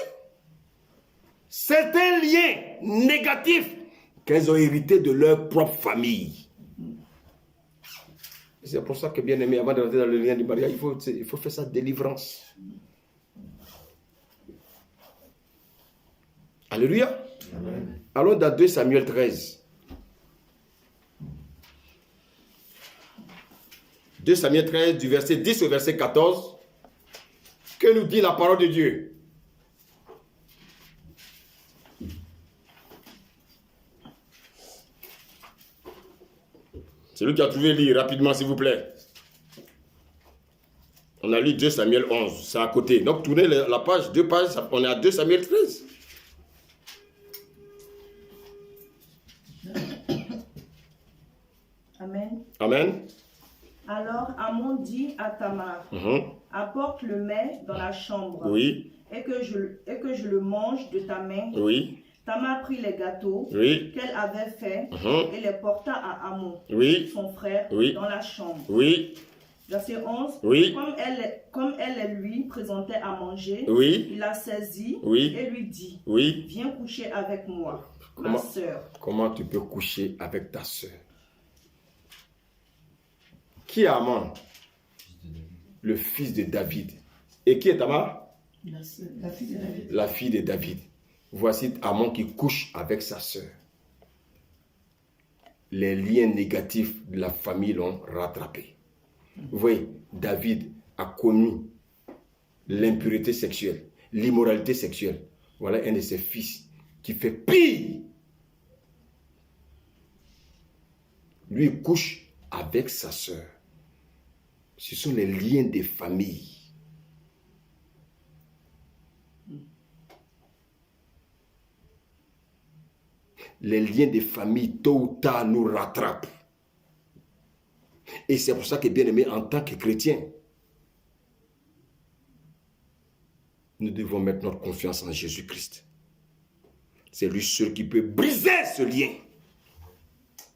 C'est un lien négatif qu'elles ont hérité de leur propre famille. C'est pour ça que, bien aimé, avant de rentrer dans le lien du mariage, il faut faire sa délivrance. Alléluia. Amen. Allons dans 2 Samuel 13. 2 Samuel 13, du verset 10 au verset 14. Que nous dit la parole de Dieu? Celui qui a trouvé, lit rapidement, s'il vous plaît. On a lu 2 Samuel 11, c'est à côté. Donc, tournez la page, 2 pages, on est à 2 Samuel 13. Amen. Amen. Alors Amon dit à Tamar, apporte le mets dans la chambre Oui, et que je le mange de ta main. oui, Tamar prit les gâteaux oui, qu'elle avait faits et les porta à Amon, oui, son frère, Oui. dans la chambre. oui, Verset 11. Oui. Comme elle lui présentait à manger, oui, il la saisit Oui. et lui dit, oui. viens coucher avec moi, Comment- ma sœur. Comment tu peux coucher avec ta soeur? Qui est Amon? Le fils de David. Et qui est Tamar? La fille de David. La fille de David. Voici Amon qui couche avec sa soeur. Les liens négatifs de la famille l'ont rattrapé. Vous voyez, David a commis l'impureté sexuelle, l'immoralité sexuelle. Voilà un de ses fils qui fait pire. Lui, il couche avec sa soeur. Ce sont les liens des familles. Les liens des familles, tôt ou tard, nous rattrapent. Et c'est pour ça que, bien aimé, en tant que chrétien, nous devons mettre notre confiance en Jésus-Christ. C'est lui seul qui peut briser ce lien.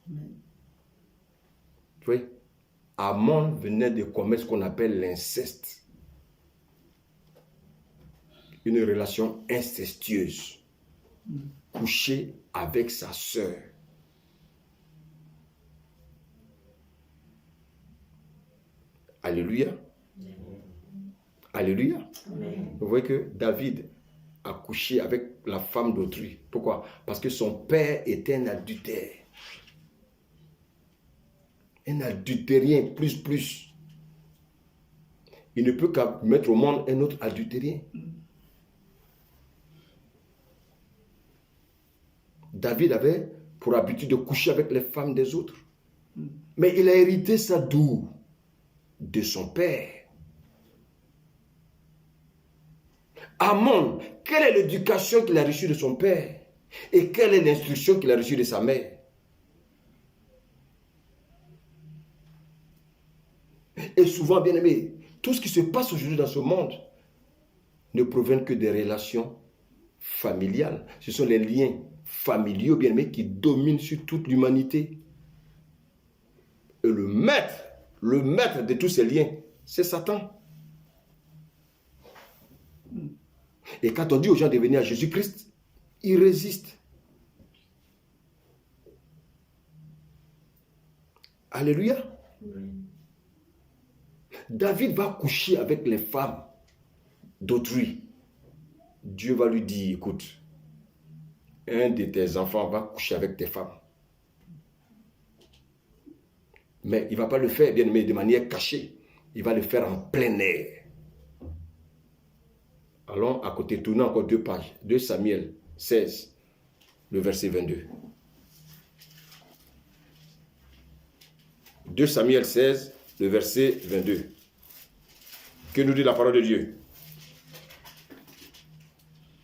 Vous voyez, Amon venait de commettre ce qu'on appelle l'inceste. Une relation incestueuse. Coucher avec sa sœur. Alléluia. Alléluia. Amen. Vous voyez que David a couché avec la femme d'autrui. Pourquoi? Parce que son père était un adultère. un adultérien plus. Il ne peut qu'à mettre au monde un autre adultérien. David avait pour habitude de coucher avec les femmes des autres. Mais il a hérité ça d'où? De son père. Amon, quelle est l'éducation qu'il a reçue de son père? Et quelle est l'instruction qu'il a reçue de sa mère? Et souvent, bien aimé, tout ce qui se passe aujourd'hui dans ce monde ne provient que des relations familiales. Ce sont les liens familiaux, bien aimés, qui dominent sur toute l'humanité. Et le maître de tous ces liens, c'est Satan. Et quand on dit aux gens de venir à Jésus-Christ, ils résistent. Alléluia. David va coucher avec les femmes d'autrui. Dieu va lui dire, écoute, un de tes enfants va coucher avec tes femmes. Mais il ne va pas le faire, bien aimé, de manière cachée. Il va le faire en plein air. Allons à côté, tournons encore 2 pages. 2 Samuel 16, le verset 22. 2 Samuel 16, le verset 22. Que nous dit la parole de Dieu?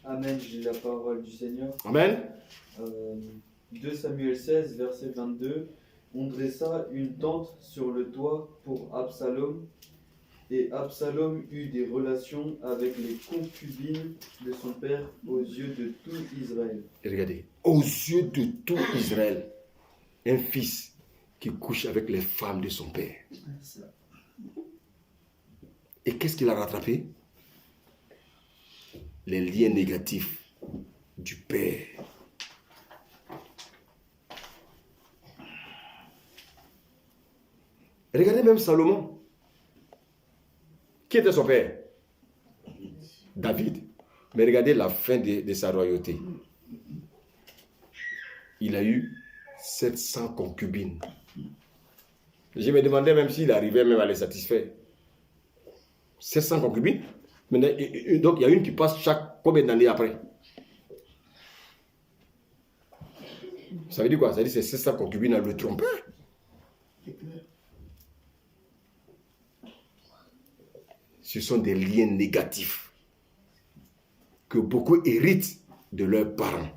Amen, je lis la parole du Seigneur. Amen. 2 Samuel 16, verset 22. On dressa une tente sur le toit pour Absalom, et Absalom eut des relations avec les concubines de son père aux yeux de tout Israël. Et regardez, aux yeux de tout Israël, un fils qui couche avec les femmes de son père. Et qu'est-ce qu'il a rattrapé? Les liens négatifs du père. Regardez même Salomon. Qui était son père? David. Mais regardez la fin de sa royauté. Il a eu 700 concubines. Je me demandais même s'il arrivait même à les satisfaire. 700 concubines. Maintenant, donc il y a une qui passe chaque combien d'années après? Ça veut dire quoi? Ça veut dire que c'est 700 concubines à le tromper. Ce sont des liens négatifs que beaucoup héritent de leurs parents.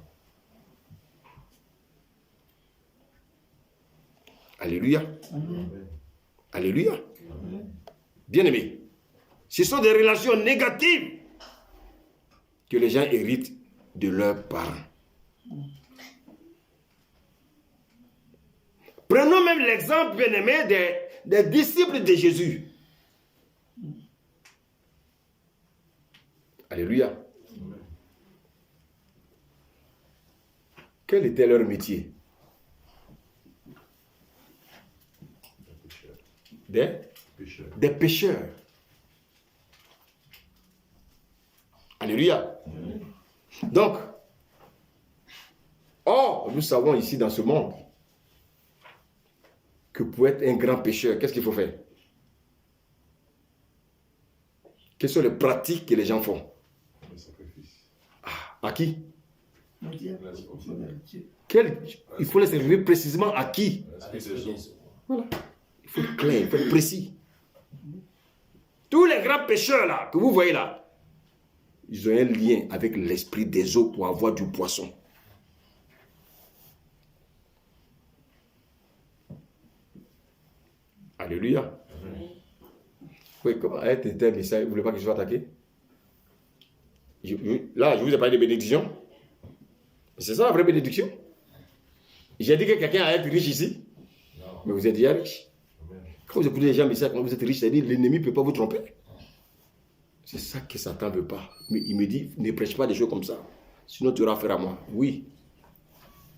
Alléluia. Alléluia. Bien-aimés, ce sont des relations négatives que les gens héritent de leurs parents. Prenons même l'exemple, bien-aimé, des disciples de Jésus. Alléluia. Quel était leur métier? Des pécheurs. Alléluia. Donc, nous savons ici dans ce monde que pour être un grand pécheur, qu'est-ce qu'il faut faire? Quelles sont les pratiques que les gens font? Le sacrifice. À qui? Il faut les servir précisément à qui? Voilà. Il faut être clair, il faut être précis. Tous les grands pécheurs là, que vous voyez là, ils ont un lien avec l'esprit des eaux pour avoir du poisson. Alléluia. Oui, comment être éternel, vous ne voulez pas que je sois attaqué? Là, je vous ai parlé de bénédiction. C'est ça la vraie bénédiction? J'ai dit que quelqu'un a été riche ici? Non. Mais vous êtes déjà riche. Quand vous écoutez les gens, mais ça, quand vous êtes riche, c'est-à-dire l'ennemi ne peut pas vous tromper. C'est ça que Satan ne veut pas. Mais il me dit, ne prêche pas des choses comme ça. Sinon, tu auras affaire à moi. Oui.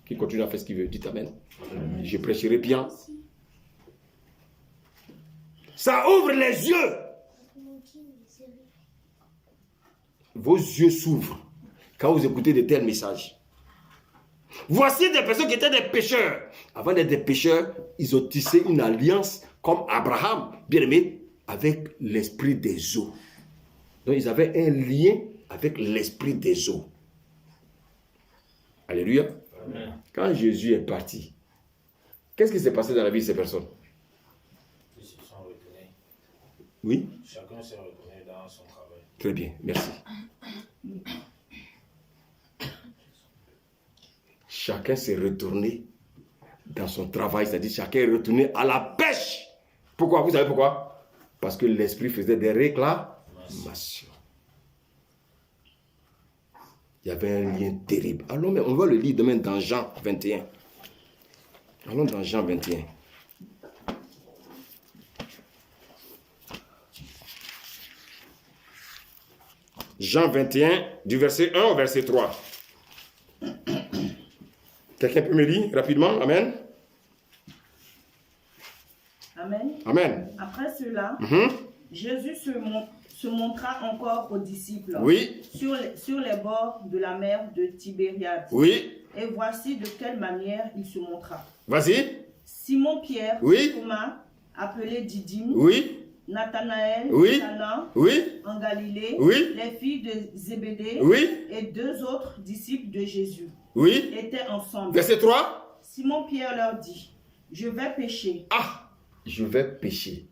Qu'il continue à faire ce qu'il veut. Dites amen. Amen. Je prêcherai bien. Ça ouvre les yeux. Vos yeux s'ouvrent quand vous écoutez de tels messages. Voici des personnes qui étaient des pécheurs. Avant d'être des pécheurs, ils ont tissé une alliance comme Abraham, bien aimé, avec l'esprit des eaux. Donc ils avaient un lien avec l'esprit des eaux. Alléluia. Amen. Quand Jésus est parti, qu'est-ce qui s'est passé dans la vie de ces personnes? Ils se sont retournés. Oui? Chacun s'est retourné dans son travail. Très bien, merci. Chacun s'est retourné dans son travail, c'est-à-dire chacun est retourné à la pêche. Pourquoi? Vous savez pourquoi? Parce que l'esprit faisait des réclamations. Il y avait un lien terrible. Allons, mais on va le lire demain dans Jean 21. Allons dans Jean 21. Jean 21, du verset 1 au verset 3. Quelqu'un peut me lire rapidement? Amen. Amen. Amen. Après cela, Jésus se montra encore aux disciples Oui, sur les bords de la mer de Tibériade. oui. Et voici de quelle manière il se montra. Vas-y. Simon-Pierre, Oui. Thomas, appelé Didyme, Oui, Nathanaël, Oui. Cana, oui, en Galilée, Oui. les filles de Zébédée oui, et 2 autres disciples de Jésus oui. étaient ensemble. Verset 3. Simon-Pierre leur dit, je vais pêcher. Ah, je vais pécher.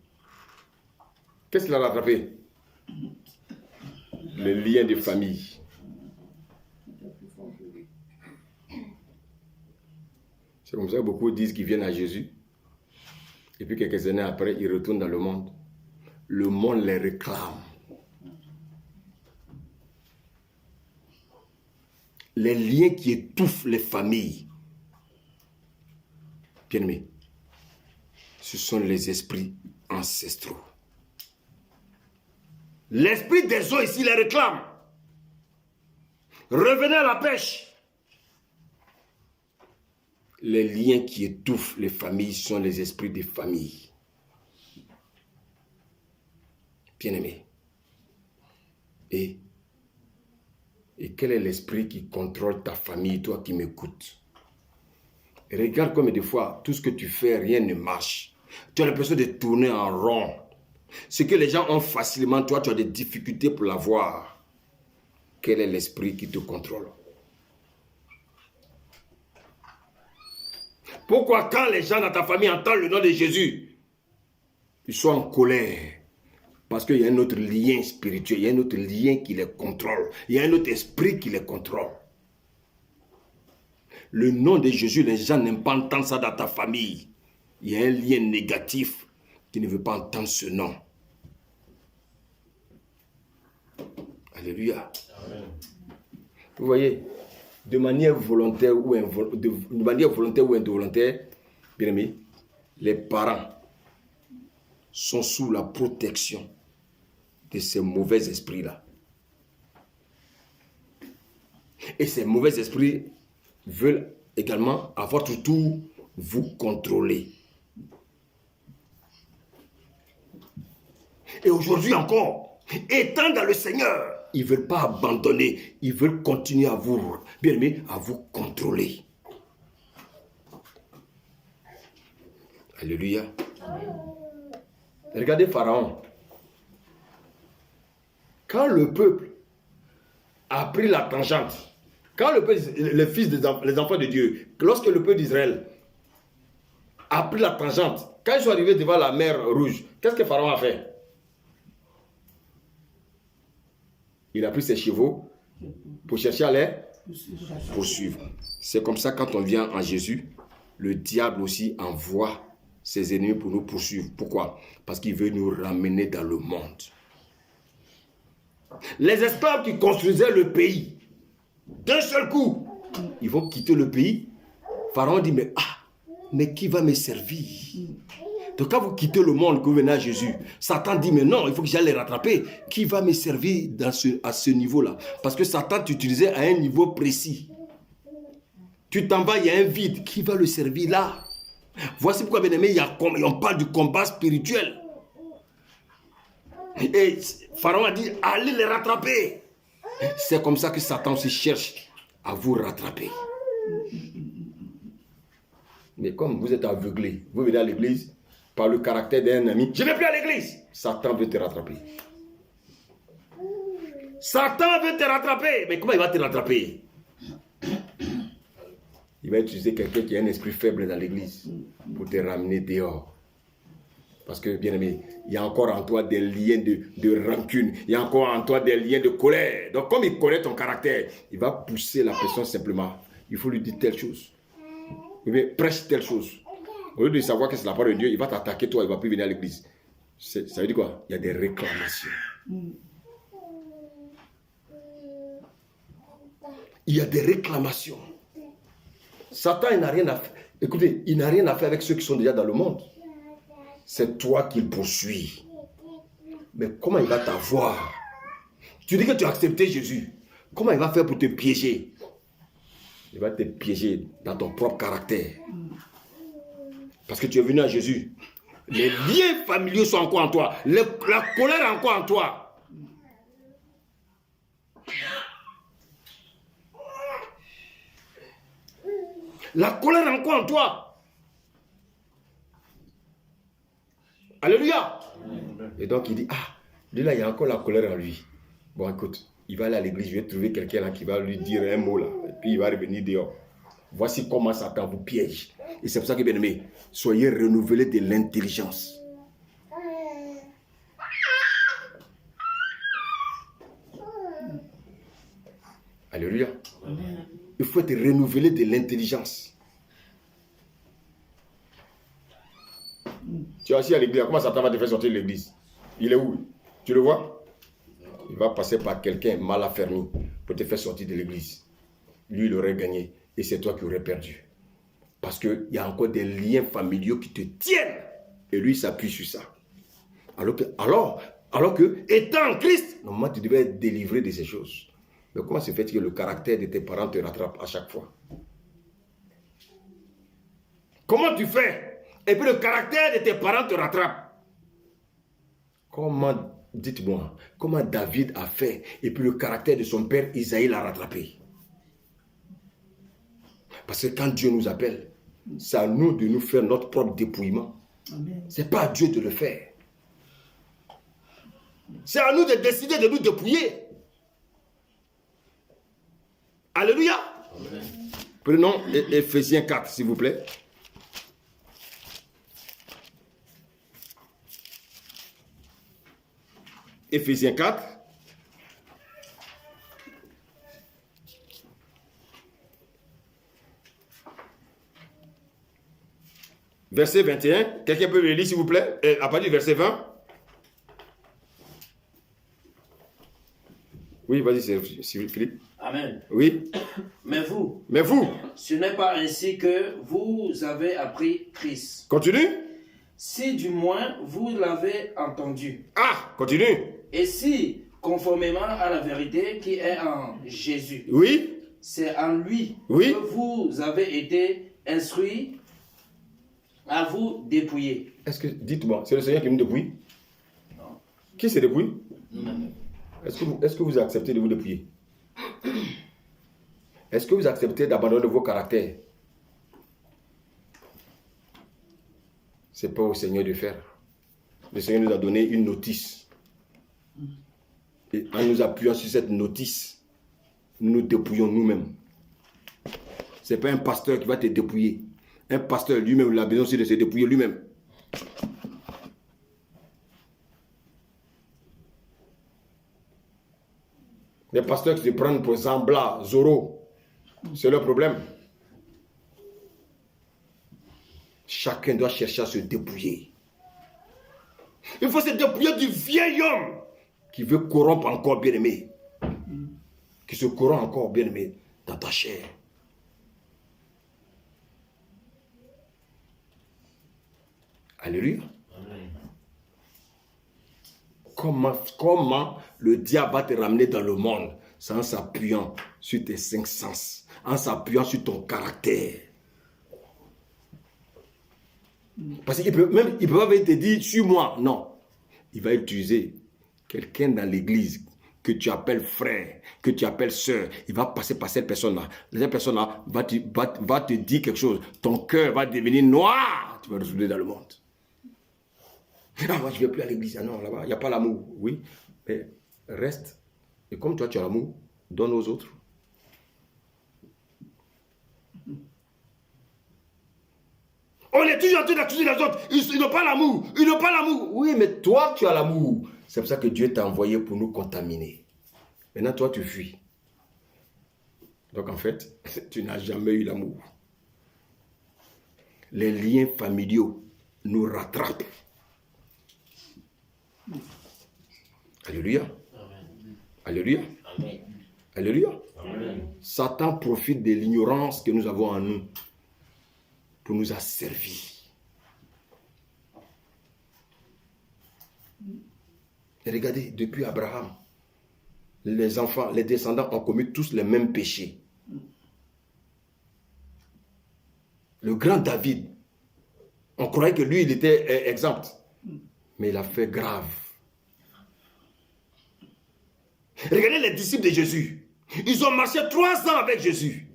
Qu'est-ce qu'il a rattrapé? Le lien de famille. C'est comme ça que beaucoup disent qu'ils viennent à Jésus. Et puis quelques années après, ils retournent dans le monde. Le monde les réclame. Les liens qui étouffent les familles. Bien-aimés, ce sont les esprits ancestraux. L'esprit des eaux ici les réclame. Revenez à la pêche. Les liens qui étouffent les familles sont les esprits des familles. Bien-aimés. Et quel est l'esprit qui contrôle ta famille, toi qui m'écoutes? Regarde comme des fois, tout ce que tu fais, rien ne marche. Tu as l'impression de tourner en rond. Ce que les gens ont facilement, toi, tu as des difficultés pour l'avoir. Quel est l'esprit qui te contrôle? Pourquoi quand les gens dans ta famille entendent le nom de Jésus, ils sont en colère? Parce qu'il y a un autre lien spirituel, il y a un autre lien qui les contrôle, il y a un autre esprit qui les contrôle. Le nom de Jésus, les gens n'aiment pas entendre ça dans ta famille. Il y a un lien négatif qui ne veut pas entendre ce nom. Alléluia. Amen. Vous voyez, de manière volontaire ou involontaire, bien aimé, les parents sont sous la protection de ces mauvais esprits-là. Et ces mauvais esprits veulent également, à votre tour, vous contrôler. Et aujourd'hui encore, étant dans le Seigneur, ils ne veulent pas abandonner, ils veulent continuer à vous, bien aimé, à vous contrôler. Alléluia. Regardez Pharaon. Quand le peuple a pris la tangente, quand le peuple, les enfants de Dieu, lorsque le peuple d'Israël a pris la tangente, quand ils sont arrivés devant la mer Rouge, qu'est-ce que Pharaon a fait? Il a pris ses chevaux pour chercher à les poursuivre. C'est comme ça quand on vient en Jésus, le diable aussi envoie ses ennemis pour nous poursuivre. Pourquoi? Parce qu'il veut nous ramener dans le monde. Les esclaves qui construisaient le pays, d'un seul coup, ils vont quitter le pays. Pharaon dit, mais qui va me servir? Donc quand vous quittez le monde, que vous venez à Jésus, Satan dit, mais non, il faut que j'aille les rattraper. Qui va me servir à ce niveau-là? Parce que Satan t'utilisait à un niveau précis. Tu t'en vas, il y a un vide. Qui va le servir là? Voici pourquoi, bien aimé, on parle du combat spirituel. Et Pharaon a dit, allez les rattraper. C'est comme ça que Satan se cherche à vous rattraper. Mais comme vous êtes aveuglé, vous venez à l'église par le caractère d'un ami. Je ne vais plus à l'église. Satan veut te rattraper. Satan veut te rattraper. Mais comment il va te rattraper? Il va utiliser quelqu'un qui a un esprit faible dans l'église pour te ramener dehors. Parce que, bien aimé, il y a encore en toi des liens de rancune. Il y a encore en toi des liens de colère. Donc, comme il connaît ton caractère, il va pousser la personne simplement. Il faut lui dire telle chose. Mais prêche telle chose. Au lieu de savoir que c'est la parole de Dieu, il va t'attaquer toi, il ne va plus venir à l'église. Ça veut dire quoi? Il y a des réclamations. Il y a des réclamations. Satan, il n'a rien à faire. Écoutez, il n'a rien à faire avec ceux qui sont déjà dans le monde. C'est toi qu'il poursuit. Mais comment il va t'avoir? Tu dis que tu as accepté Jésus. Comment il va faire pour te piéger? Il va te piéger dans ton propre caractère. Parce que tu es venu à Jésus. Les liens familiaux sont encore en toi. La colère est encore en toi. La colère est encore en toi. Alléluia. Et donc il dit, lui là, il y a encore la colère en lui. Bon, écoute, il va aller à l'église, je vais trouver quelqu'un là qui va lui dire un mot là. Et puis il va revenir dehors. Voici comment Satan vous piège. Et c'est pour ça que, bien aimé, soyez renouvelés de l'intelligence. Alléluia. Il faut être renouvelé de l'intelligence. Tu es assis à l'église, comment Satan va te faire sortir de l'église? Il est où? Tu le vois? Il va passer par quelqu'un mal affermi pour te faire sortir de l'église. Lui, il aurait gagné et c'est toi qui aurais perdu. Parce qu'il y a encore des liens familiaux qui te tiennent. Et lui, il s'appuie sur ça. Alors que, étant en Christ, normalement, tu devais être délivré de ces choses. Mais comment se fait-il que le caractère de tes parents te rattrape à chaque fois? Comment tu fais? Et puis le caractère de tes parents te rattrape. Comment, dites-moi, comment David a fait et puis le caractère de son père Isaïe l'a rattrapé? Parce que quand Dieu nous appelle, c'est à nous de nous faire notre propre dépouillement. Ce n'est pas à Dieu de le faire. C'est à nous de décider de nous dépouiller. Alléluia. Amen. Prenons Éphésiens 4, s'il vous plaît. Éphésiens 4. Verset 21. Quelqu'un peut le lire, s'il vous plaît? À partir du verset 20. Oui, vas-y, c'est Philippe. Amen. Oui. Mais vous, ce n'est pas ainsi que vous avez appris Christ. Continue. Si du moins vous l'avez entendu. Continue. Et si, conformément à la vérité qui est en Jésus. Oui. C'est en lui que vous avez été instruits à vous dépouiller. Est-ce que, dites-moi, c'est le Seigneur qui nous dépouille? Non. Qui se dépouille? Nous-mêmes. Est-ce que vous acceptez de vous dépouiller? Est-ce que vous acceptez d'abandonner vos caractères? Ce n'est pas au Seigneur de faire. Le Seigneur nous a donné une notice. Et en nous appuyant sur cette notice, nous nous dépouillons nous-mêmes. Ce n'est pas un pasteur qui va te dépouiller. Un pasteur lui-même, il a besoin aussi de se dépouiller lui-même. Les pasteurs qui se prennent pour Zambla, Zoro, c'est leur problème. Chacun doit chercher à se dépouiller. Il faut se dépouiller du vieil homme qui veut corrompre encore bien-aimé. Qui se corrompt encore bien-aimé dans ta chair. Alléluia. Comment le diable va te ramener dans le monde? C'est en s'appuyant sur tes 5 sens, en s'appuyant sur ton caractère. Parce qu'il peut pas te dire, suis-moi. Non. Il va utiliser quelqu'un dans l'église que tu appelles frère, que tu appelles soeur, il va passer par cette personne-là. Cette personne-là va te dire quelque chose. Ton cœur va devenir noir. Tu vas retourner dans le monde. Ah, moi, je ne vais plus à l'église. Ah non, là-bas, il n'y a pas l'amour. Oui, mais reste. Et comme toi, tu as l'amour, donne aux autres. On est toujours en train d'accuser les autres. Ils n'ont pas l'amour. Ils n'ont pas l'amour. Oui, mais toi, tu as l'amour. C'est pour ça que Dieu t'a envoyé pour nous contaminer. Maintenant, toi, tu fuis. Donc, en fait, tu n'as jamais eu l'amour. Les liens familiaux nous rattrapent. Alléluia. Amen. Alléluia. Amen. Alléluia. Amen. Satan profite de l'ignorance que nous avons en nous pour nous asservir. Et regardez, depuis Abraham, les enfants, les descendants ont commis tous les mêmes péchés. Le grand David, on croyait que lui, il était exempt. Mais il a fait grave. Regardez les disciples de Jésus. Ils ont marché 3 ans avec Jésus.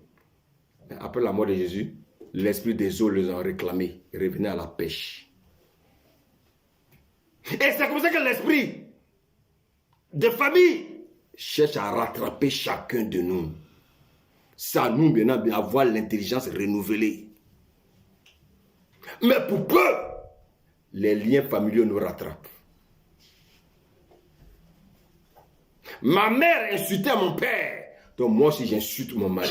Mais après la mort de Jésus, l'esprit des eaux les a réclamés. Ils revenaient à la pêche. Et c'est comme ça que l'esprit de famille cherche à rattraper chacun de nous. Ça nous maintenant avoir l'intelligence renouvelée. Mais pour peu, les liens familiaux nous rattrapent. Ma mère insultait mon père, donc moi aussi j'insulte mon mari.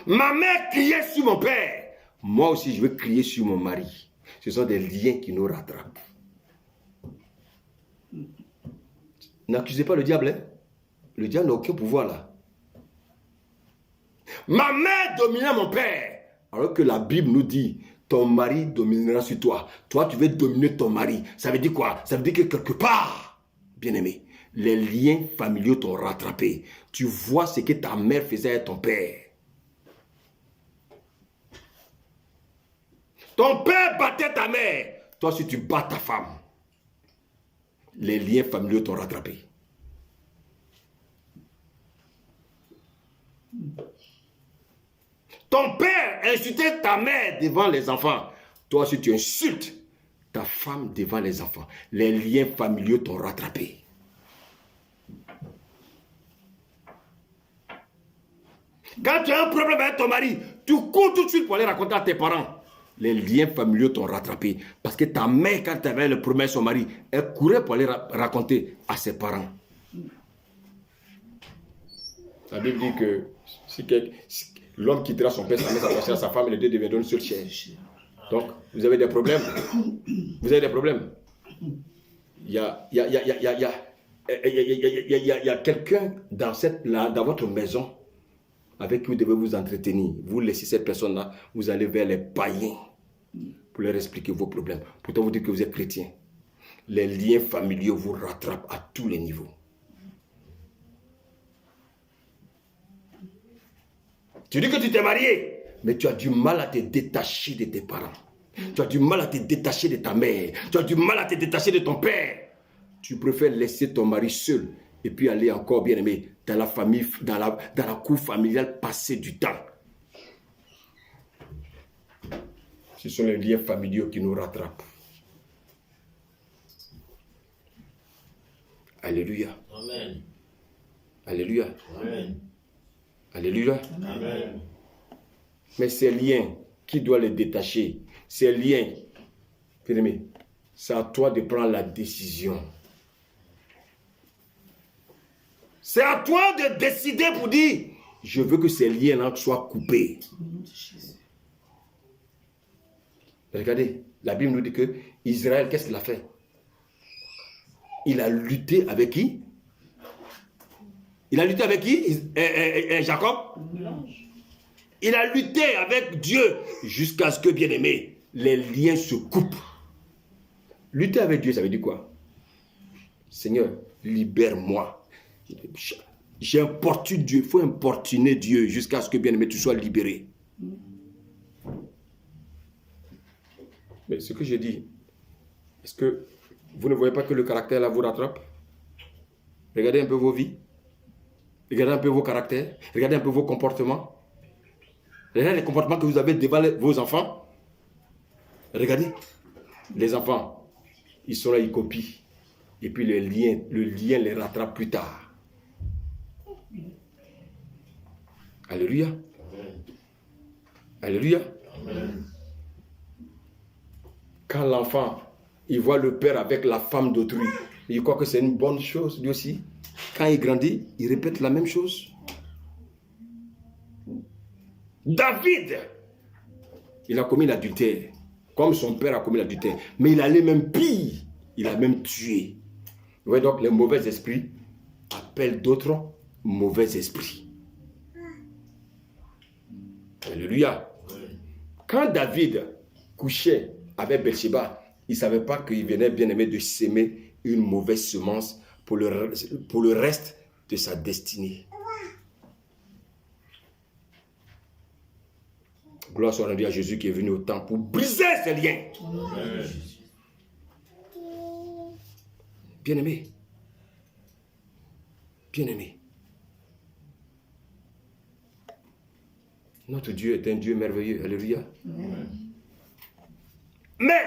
Ma mère criait sur mon père, moi aussi je vais crier sur mon mari. Ce sont des liens qui nous rattrapent. N'accusez pas le diable, hein? Le diable n'a aucun pouvoir là. Ma mère dominait mon père, alors que la Bible nous dit, ton mari dominera sur toi. Toi, tu veux dominer ton mari. Ça veut dire quoi? Ça veut dire que quelque part, bien-aimé, les liens familiaux t'ont rattrapé. Tu vois ce que ta mère faisait à ton père. Ton père battait ta mère. Toi, si tu bats ta femme, les liens familiaux t'ont rattrapé. Ton père insultait ta mère devant les enfants. Toi, si tu insultes ta femme devant les enfants, les liens familiaux t'ont rattrapé. Quand tu as un problème avec ton mari, tu cours tout de suite pour aller raconter à tes parents. Les liens familiaux t'ont rattrapé. Parce que ta mère, quand elle avait le problème avec son mari, elle courait pour aller raconter à ses parents. La Bible dit que si l'homme quittera son père, sa mère, sa soeur, sa femme, les deux deviendront une seule chair. Donc, vous avez des problèmes. Vous avez des problèmes. Il y a quelqu'un dans votre maison avec qui vous devez vous entretenir. Vous laissez cette personne-là, vous allez vers les païens pour leur expliquer vos problèmes. Pourtant, vous dites que vous êtes chrétien. Les liens familiaux vous rattrapent à tous les niveaux. Tu dis que tu t'es marié, mais tu as du mal à te détacher de tes parents. Tu as du mal à te détacher de ta mère. Tu as du mal à te détacher de ton père. Tu préfères laisser ton mari seul et puis aller encore, bien aimé, dans la famille, dans la cour familiale, passer du temps. Ce sont les liens familiaux qui nous rattrapent. Alléluia. Amen. Alléluia. Amen. Alléluia. Amen. Mais ces liens, qui doit les détacher? Ces liens, bien aimé, c'est à toi de prendre la décision. C'est à toi de décider pour dire, je veux que ces liens-là soient coupés. Regardez, la Bible nous dit que Israël, qu'est-ce qu'il a fait? Il a lutté avec qui? Il a lutté avec qui? Jacob? Il a lutté avec Dieu jusqu'à ce que, bien aimé, les liens se coupent. Lutter avec Dieu, ça veut dire quoi? Seigneur, libère-moi. J'importune Dieu. Il faut importuner Dieu jusqu'à ce que, bien aimé, tu sois libéré. Mais ce que je dis, Est-ce que vous ne voyez pas que le caractère là vous rattrape? Regardez un peu vos vies. Regardez un peu vos caractères. Regardez un peu vos comportements. Regardez les comportements que vous avez devant vos enfants. Regardez. Les enfants, ils sont là, ils copient. Et puis le lien les rattrape plus tard. Alléluia. Alléluia. Amen. Quand l'enfant, il voit le père avec la femme d'autrui, il croit que c'est une bonne chose, lui aussi. Quand il grandit, il répète la même chose. David, il a commis l'adultère, comme son père a commis l'adultère. Mais il allait même pire, il a même tué. Vous voyez donc, les mauvais esprits appellent d'autres mauvais esprits. Alléluia. Quand David couchait avec Bathsheba, il ne savait pas qu'il venait bien aimé de s'aimer une mauvaise semence pour le reste de sa destinée. Gloire soit rendue à Jésus qui est venu au temps pour briser ces liens. Bien-aimé. Bien-aimé. Notre Dieu est un Dieu merveilleux. Alléluia. Mais,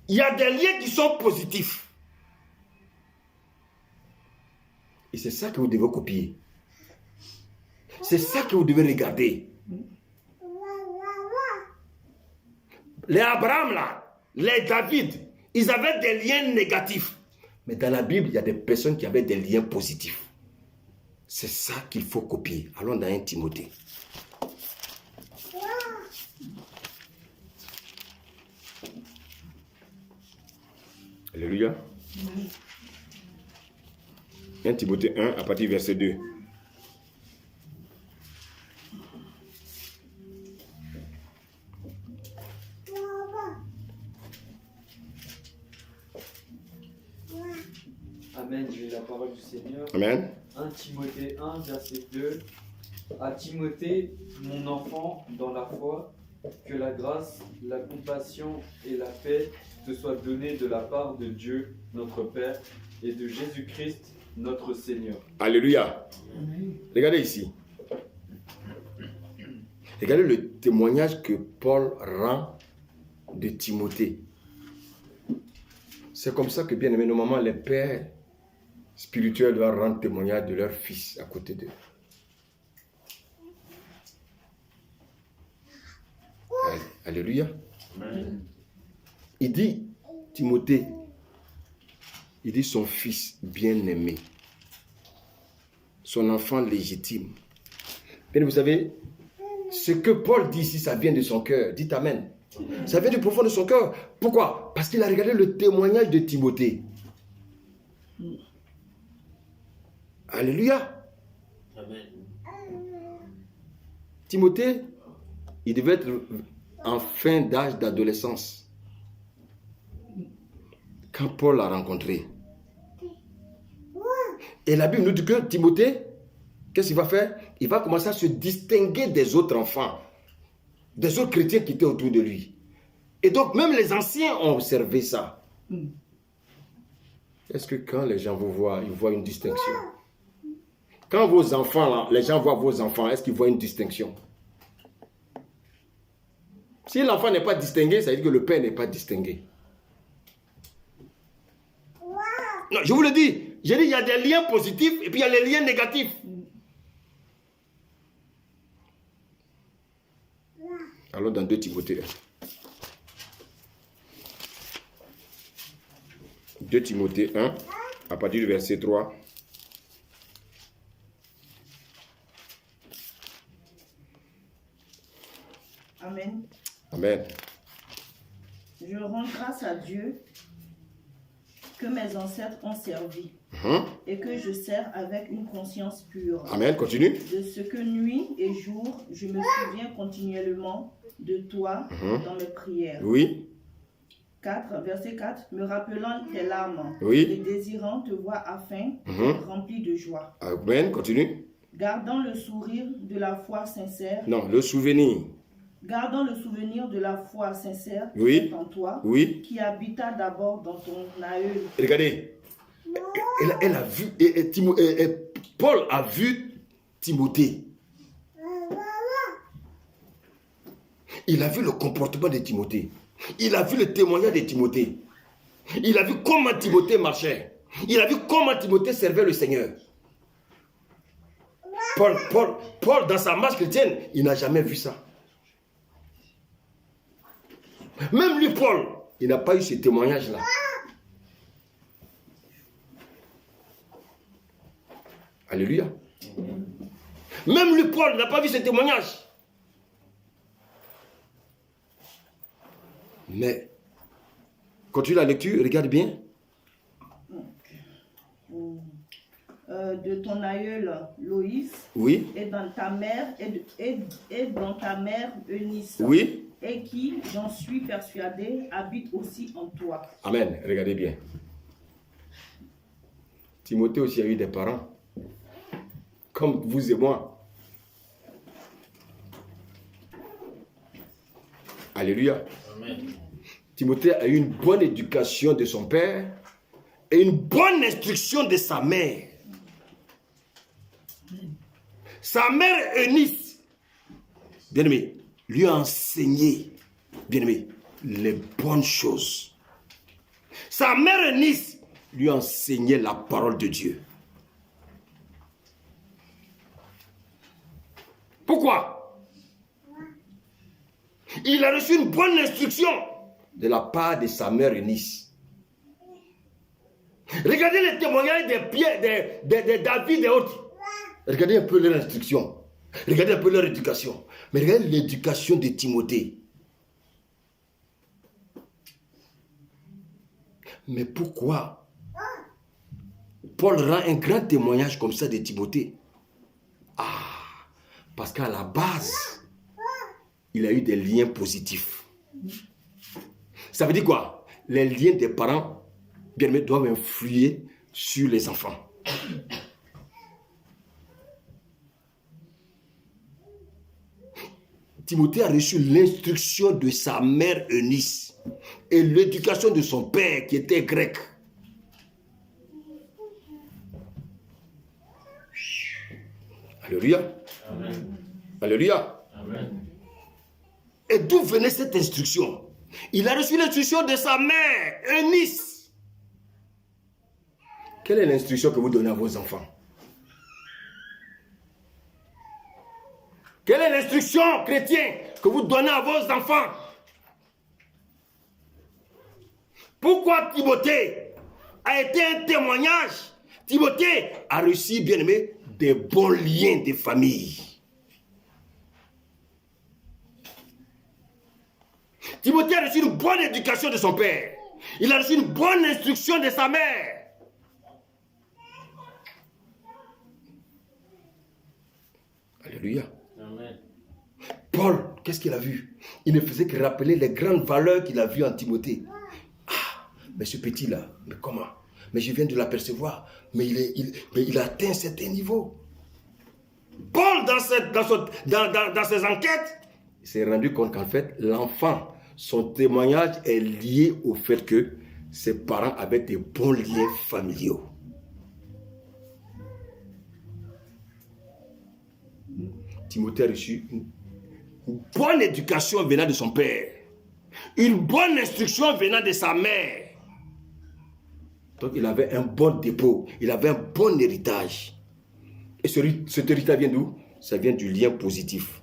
il y a des liens qui sont positifs. Et c'est ça que vous devez copier. C'est ça que vous devez regarder. Les Abraham là, les David, ils avaient des liens négatifs. Mais dans la Bible, il y a des personnes qui avaient des liens positifs. C'est ça qu'il faut copier. Allons dans 1 Timothée. Alléluia. 1 Timothée 1 à partir du verset 2. Amen, j'ai la parole du Seigneur. Amen. 1 Timothée 1, verset 2. À Timothée, mon enfant, dans la foi, que la grâce, la compassion et la paix te soient données de la part de Dieu, notre Père, et de Jésus-Christ, notre Seigneur. Alléluia. Regardez ici. Regardez le témoignage que Paul rend de Timothée. C'est comme ça que, bien aimé, normalement, les pères spirituels doivent rendre témoignage de leur fils à côté d'eux. Alléluia. Amen. Il dit, Timothée, il dit son fils bien-aimé, son enfant légitime. Bien, vous savez, ce que Paul dit ici, ça vient de son cœur. Dites Amen. Ça vient du profond de son cœur. Pourquoi? Parce qu'il a regardé le témoignage de Timothée. Alléluia. Amen. Timothée, il devait être en fin d'âge d'adolescence quand Paul l'a rencontré. Et la Bible nous dit que Timothée, qu'est-ce qu'il va faire? Il va commencer à se distinguer des autres enfants, des autres chrétiens qui étaient autour de lui. Et donc, même les anciens ont observé ça. Est-ce que quand les gens vous voient, ils voient une distinction? Quand vos enfants, là, les gens voient vos enfants, est-ce qu'ils voient une distinction? Si l'enfant n'est pas distingué, ça veut dire que le père n'est pas distingué. Non, je vous le dis. J'ai dit, il y a des liens positifs et puis il y a les liens négatifs. Allons dans 2 Timothée 1. 2 Timothée 1, à partir du verset 3. Amen. Amen. Je rends grâce à Dieu que mes ancêtres ont servi et que je sers avec une conscience pure. Amen, continue. De ce que nuit et jour, je me souviens continuellement de toi dans mes prières. Oui. 4, verset 4, me rappelant tes larmes Oui. et désirant te voir afin d'être rempli de joie. Amen, continue. Gardant le sourire de la foi sincère. Non, le souvenir. Gardant le souvenir de la foi sincère qui Oui. est en toi, Oui. qui habita d'abord dans ton aïeul. Regardez. Elle a vu, Paul a vu Timothée. Il a vu le comportement de Timothée. Il a vu le témoignage de Timothée. Il a vu comment Timothée marchait. Il a vu comment Timothée servait le Seigneur. Paul, dans sa marche chrétienne, il n'a jamais vu ça. Même lui, Paul, il n'a pas eu ce témoignage-là. Alléluia. Même lui, Paul, n'a pas vu ce témoignage. Mais, continue la lecture, regarde bien. De ton aïeul Loïs, Oui. et dans ta mère et dans ta mère Eunice, Oui. et qui, j'en suis persuadé, habite aussi en toi. Amen. Regardez bien. Timothée aussi a eu des parents, comme vous et moi. Alléluia. Amen. Timothée a eu une bonne éducation de son père et une bonne instruction de sa mère. Sa mère Eunice, bien-aimé, lui a enseigné, bien-aimé, les bonnes choses. Sa mère Eunice lui a enseigné la parole de Dieu. Pourquoi? Il a reçu une bonne instruction de la part de sa mère Eunice. Regardez les témoignages des Pierre, de David et autres. Regardez un peu leur instruction. Regardez un peu leur éducation. Mais regardez l'éducation de Timothée. Mais pourquoi Paul rend un grand témoignage comme ça de Timothée? Parce qu'à la base, il a eu des liens positifs. Ça veut dire quoi? Les liens des parents, bien aimés, doivent influer sur les enfants. Timothée a reçu l'instruction de sa mère Eunice et l'éducation de son père qui était grec. Alléluia. Amen. Alléluia. Amen. Et d'où venait cette instruction? Il a reçu l'instruction de sa mère Eunice. Quelle est l'instruction que vous donnez à vos enfants? Quelle est l'instruction chrétienne que vous donnez à vos enfants? Pourquoi Timothée a été un témoignage? Timothée a reçu, bien aimé, des bons liens de famille. Timothée a reçu une bonne éducation de son père. Il a reçu une bonne instruction de sa mère. Alléluia. Amen. Paul, qu'est-ce qu'il a vu? Il ne faisait que rappeler les grandes valeurs qu'il a vues en Timothée. Mais ce petit-là, mais comment? Mais je viens de l'apercevoir. Mais il a atteint un certain niveau. Paul, dans ses enquêtes, il s'est rendu compte qu'en fait, l'enfant, son témoignage est lié au fait que ses parents avaient des bons liens familiaux. Timothée a reçu une bonne éducation venant de son père, une bonne instruction venant de sa mère. Donc il avait un bon dépôt, il avait un bon héritage. Et cet héritage vient d'où? Ça vient du lien positif.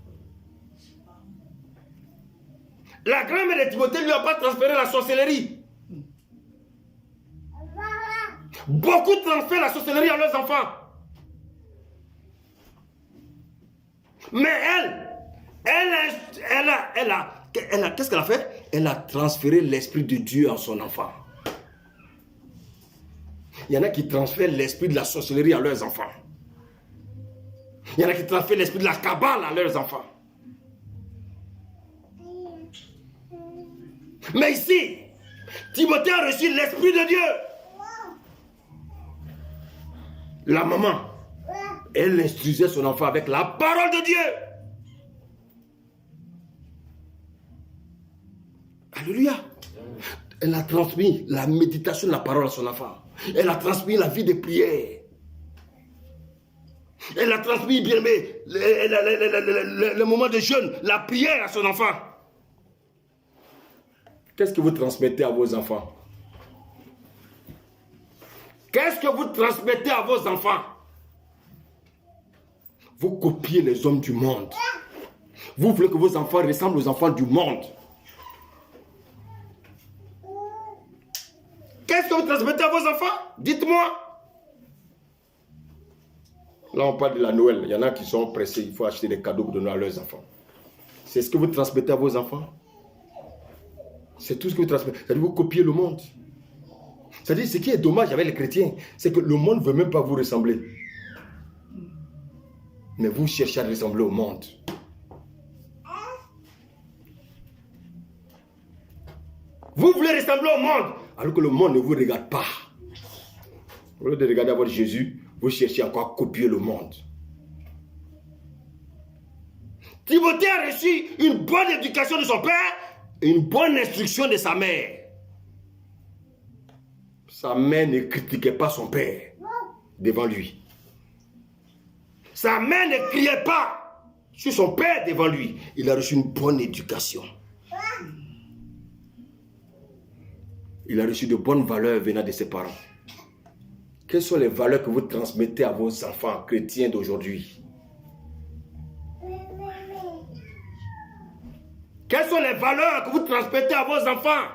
La grand-mère de Timothée ne lui a pas transféré la sorcellerie. Beaucoup transfèrent la sorcellerie à leurs enfants. Mais qu'est-ce qu'elle a fait? Elle a transféré l'esprit de Dieu en son enfant. Il y en a qui transfèrent l'esprit de la sorcellerie à leurs enfants. Il y en a qui transfèrent l'esprit de la cabale à leurs enfants. Mais ici, Timothée a reçu l'esprit de Dieu. La maman, elle instruisait son enfant avec la parole de Dieu. Alléluia. Elle a transmis la méditation de la parole à son enfant. Elle a transmis la vie de prière. Elle a transmis, bien aimé, le moment de jeûne, la prière à son enfant. Qu'est-ce que vous transmettez à vos enfants? Qu'est-ce que vous transmettez à vos enfants? Vous copiez les hommes du monde. Vous voulez que vos enfants ressemblent aux enfants du monde. Qu'est-ce que vous transmettez à vos enfants? Dites-moi. Là, on parle de la Noël. Il y en a qui sont pressés. Il faut acheter des cadeaux pour donner à leurs enfants. C'est ce que vous transmettez à vos enfants? C'est tout ce que vous transmettez. C'est-à-dire que vous copiez le monde. C'est-à-dire ce qui est dommage avec les chrétiens, c'est que le monde ne veut même pas vous ressembler. Mais vous cherchez à ressembler au monde. Vous voulez ressembler au monde, alors que le monde ne vous regarde pas. Au lieu de regarder à votre Jésus, vous cherchez encore à copier le monde. Timothée a reçu une bonne éducation de son père et une bonne instruction de sa mère. Sa mère ne critiquait pas son père devant lui. Sa mère ne criait pas sur son père devant lui. Il a reçu une bonne éducation. Il a reçu de bonnes valeurs venant de ses parents. Quelles sont les valeurs que vous transmettez à vos enfants chrétiens d'aujourd'hui? Quelles sont les valeurs que vous transmettez à vos enfants?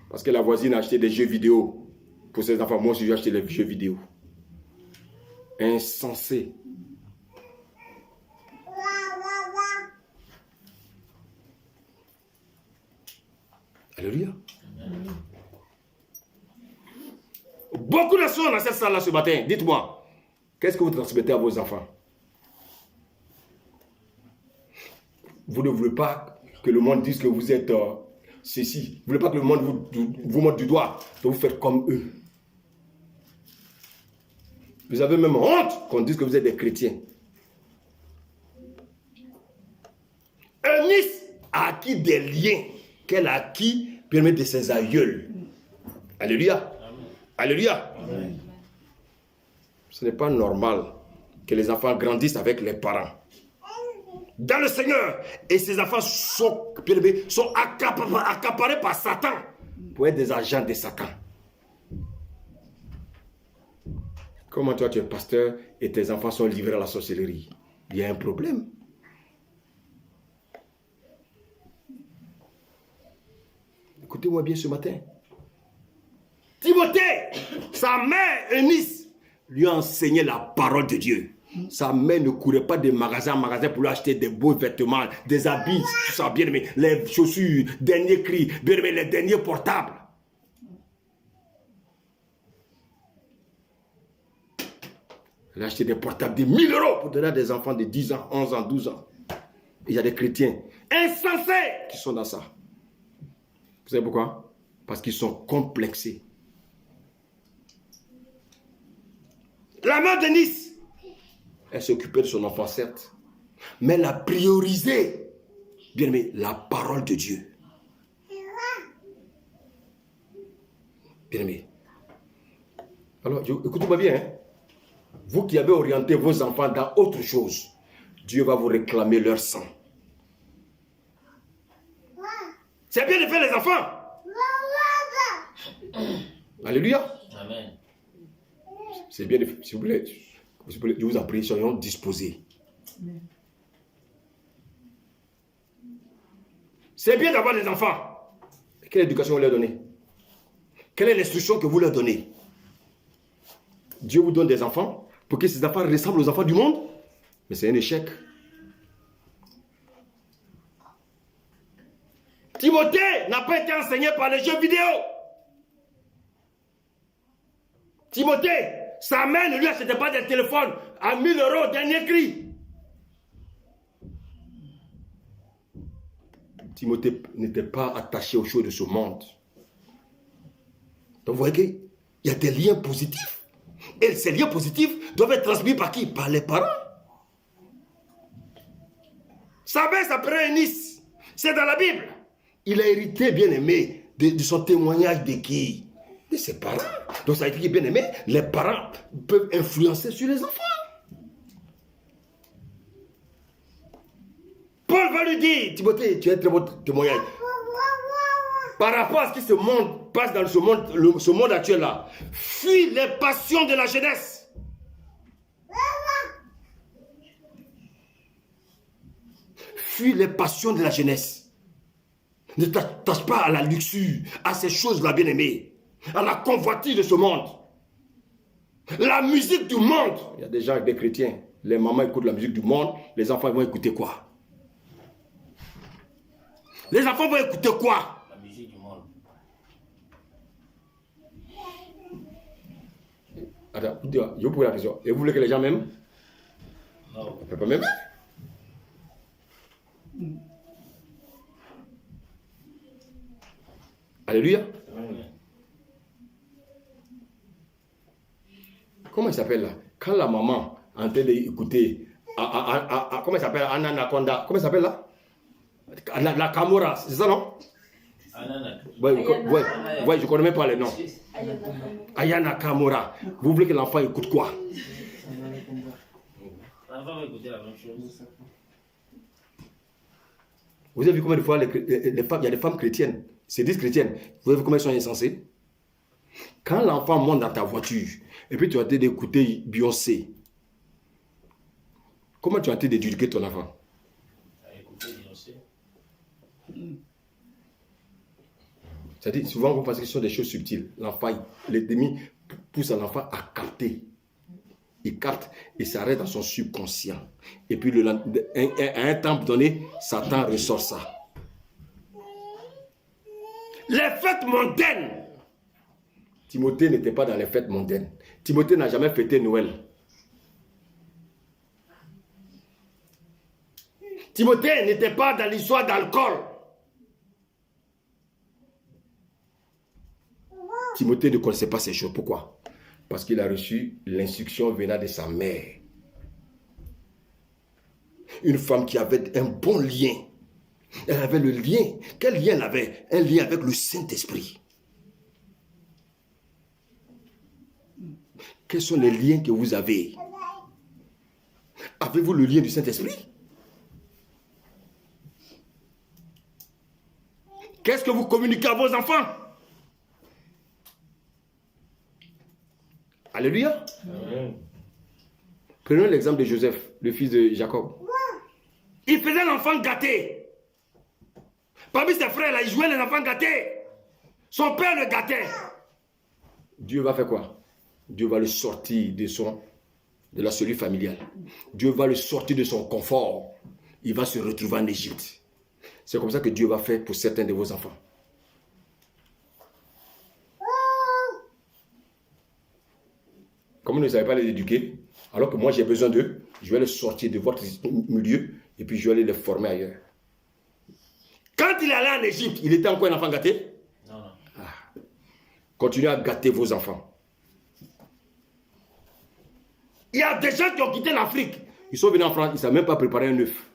Parce que la voisine a acheté des jeux vidéo pour ses enfants. Moi aussi, j'ai acheté des jeux vidéo. Insensé. Alléluia. Beaucoup de choses dans cette salle-là ce matin. Dites-moi, qu'est-ce que vous transmettez à vos enfants? Vous ne voulez pas que le monde dise que vous êtes ceci. Vous ne voulez pas que le monde vous montre du doigt, que vous faites comme eux. Vous avez même honte qu'on dise que vous êtes des chrétiens. Eunice a acquis des liens qu'elle a acquis permet de ses aïeuls. Alléluia. Alléluia. Amen. Ce n'est pas normal que les enfants grandissent avec les parents. Dans le Seigneur. Et ces enfants sont accaparés par Satan pour être des agents de Satan. Comment toi tu es pasteur et tes enfants sont livrés à la sorcellerie? Il y a un problème. Écoutez-moi bien ce matin. Timothée, sa mère Eunice, lui a enseigné la parole de Dieu. Sa mère ne courait pas de magasin en magasin pour lui acheter des beaux vêtements, des habits, tout ça, bien aimé, les chaussures, derniers cris, bien aimé, les derniers portables. Elle a acheté des portables de 1000 € pour donner à des enfants de 10 ans, 11 ans, 12 ans. Et il y a des chrétiens insensés qui sont dans ça. Vous savez pourquoi? Parce qu'ils sont complexés. La mère de Nice, elle s'occupait de son enfant, certes, mais elle a priorisé, bien aimé, la parole de Dieu. Bien aimé. Alors, écoutez-moi bien, hein? Vous qui avez orienté vos enfants dans autre chose, Dieu va vous réclamer leur sang. C'est bien de faire les enfants. Alléluia. Amen. C'est bien de faire. S'il vous plaît, je vous en prie, soyons disposés. C'est bien d'avoir des enfants. Quelle éducation vous leur donnez? Quelle est l'instruction que vous leur donnez? Dieu vous donne des enfants pour que ces enfants ressemblent aux enfants du monde, mais c'est un échec. Timothée n'a pas été enseigné par les jeux vidéo. Timothée, sa mère ne lui achetait pas des téléphones à 1000 € dernier cri. Timothée n'était pas attaché aux choses de ce monde. Donc vous voyez qu'il y a des liens positifs. Et ces liens positifs doivent être transmis par qui? Par les parents. Sa mère s'appelait Eunice. C'est dans la Bible. Il a hérité, bien aimé, de son témoignage de qui? De ses parents. Donc ça a été bien aimé. Les parents peuvent influencer sur les enfants. Paul va lui dire, Timothée, tu as un très bon témoignage. Par rapport à ce qui se passe dans ce monde actuel-là, fuis les passions de la jeunesse. Fuis les passions de la jeunesse. Ne t'attache pas à la luxure, à ces choses-là, bien-aimées, à la convoitise de ce monde. La musique du monde. Il y a des gens, des chrétiens, les mamans écoutent la musique du monde, les enfants vont écouter quoi? Les enfants vont écouter quoi? La musique du monde. Attends, je vous pose la question. Et vous voulez que les gens m'aiment? Non. On ne peut pas m'aimer. Alléluia. Comment il s'appelle là? Quand la maman est en train d'écouter, comment il s'appelle? Anaconda. Comment il s'appelle là? La Camora, c'est ça non? Ouais, je connais même pas les noms. Ayana Kamora. Vous voulez que l'enfant écoute quoi? L'enfant va écouter la même chose. Vous avez vu combien de fois les femmes, il y a des femmes chrétiennes, c'est 10 chrétiennes. Vous avez vu combien elles sont insensées? Quand l'enfant monte dans ta voiture, et puis tu as été d'écouter Beyoncé, comment tu as été d'éduquer ton enfant? C'est-à-dire, souvent, vous pensez que ce sont des choses subtiles. L'enfant, l'ennemi pousse à l'enfant à capter. Il capte et ça reste dans son subconscient. Et puis, à un temps donné, Satan ressort ça. Les fêtes mondaines. Timothée n'était pas dans les fêtes mondaines. Timothée n'a jamais fêté Noël. Timothée n'était pas dans l'histoire d'alcool. Timothée ne connaissait pas ces choses. Pourquoi? Parce qu'il a reçu l'instruction venant de sa mère. Une femme qui avait un bon lien. Elle avait le lien. Quel lien elle avait? Un lien avec le Saint-Esprit. Quels sont les liens que vous avez? Avez-vous le lien du Saint-Esprit? Qu'est-ce que vous communiquez à vos enfants? Alléluia. Amen. Prenons l'exemple de Joseph, le fils de Jacob. Il faisait l'enfant gâté. Parmi ses frères, là, il jouait les enfants gâtés. Son père le gâtait. Dieu va faire quoi? Dieu va le sortir de la cellule familiale. Dieu va le sortir de son confort. Il va se retrouver en Égypte. C'est comme ça que Dieu va faire pour certains de vos enfants. Comme vous ne savez pas les éduquer, alors que moi j'ai besoin d'eux, je vais les sortir de votre milieu et puis je vais aller les former ailleurs. Quand il est allé en Égypte, il était encore un enfant gâté? Non, non. Ah. Continuez à gâter vos enfants. Il y a des gens qui ont quitté l'Afrique. Ils sont venus en France, ils ne savent même pas préparer un œuf.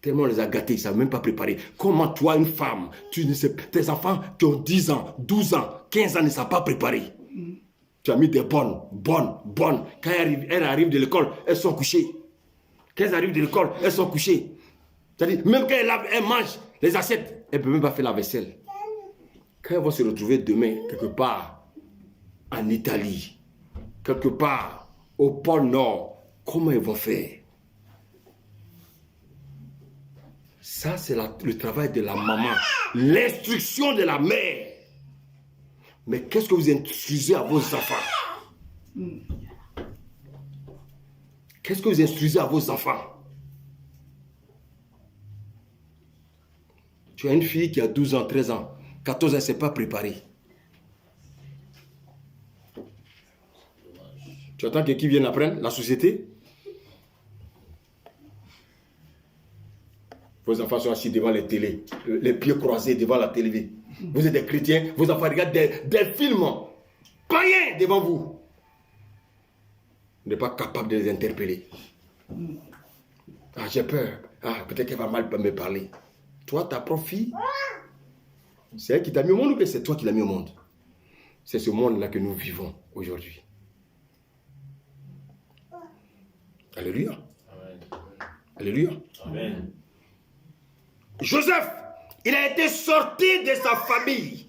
Tellement on les a gâtés, ils ne savent même pas préparer. Comment toi, une femme, tes enfants qui ont 10 ans, 12 ans, 15 ans ne savent pas préparer? Tu as mis des bonnes. Quand elles arrivent de l'école, elles sont couchées. Quand elles arrivent de l'école, elles sont couchées. C'est-à-dire, même quand elles mangent les assiettes, elles ne peuvent même pas faire la vaisselle. Quand elles vont se retrouver demain, quelque part, en Italie, quelque part, au pôle Nord, comment elles vont faire? Ça, c'est le travail de la maman. L'instruction de la mère. Mais qu'est-ce que vous instruisez à vos enfants? Qu'est-ce que vous instruisez à vos enfants? Tu as une fille qui a 12 ans, 13 ans, 14 ans, elle ne s'est pas préparée. Tu attends que qui vienne apprendre? La société? Vos enfants sont assis devant les télés, les pieds croisés devant la télé. Vous êtes des chrétiens, vos enfants regardent des films païens devant vous. Vous n'êtes pas capable de les interpeller. Ah, j'ai peur. Ah, peut-être qu'elle va mal me parler. Toi, ta propre fille, c'est elle qui t'a mis au monde ou bien c'est toi qui l'as mis au monde? C'est ce monde-là que nous vivons aujourd'hui. Alléluia. Amen. Alléluia. Amen. Joseph, il a été sorti de sa famille.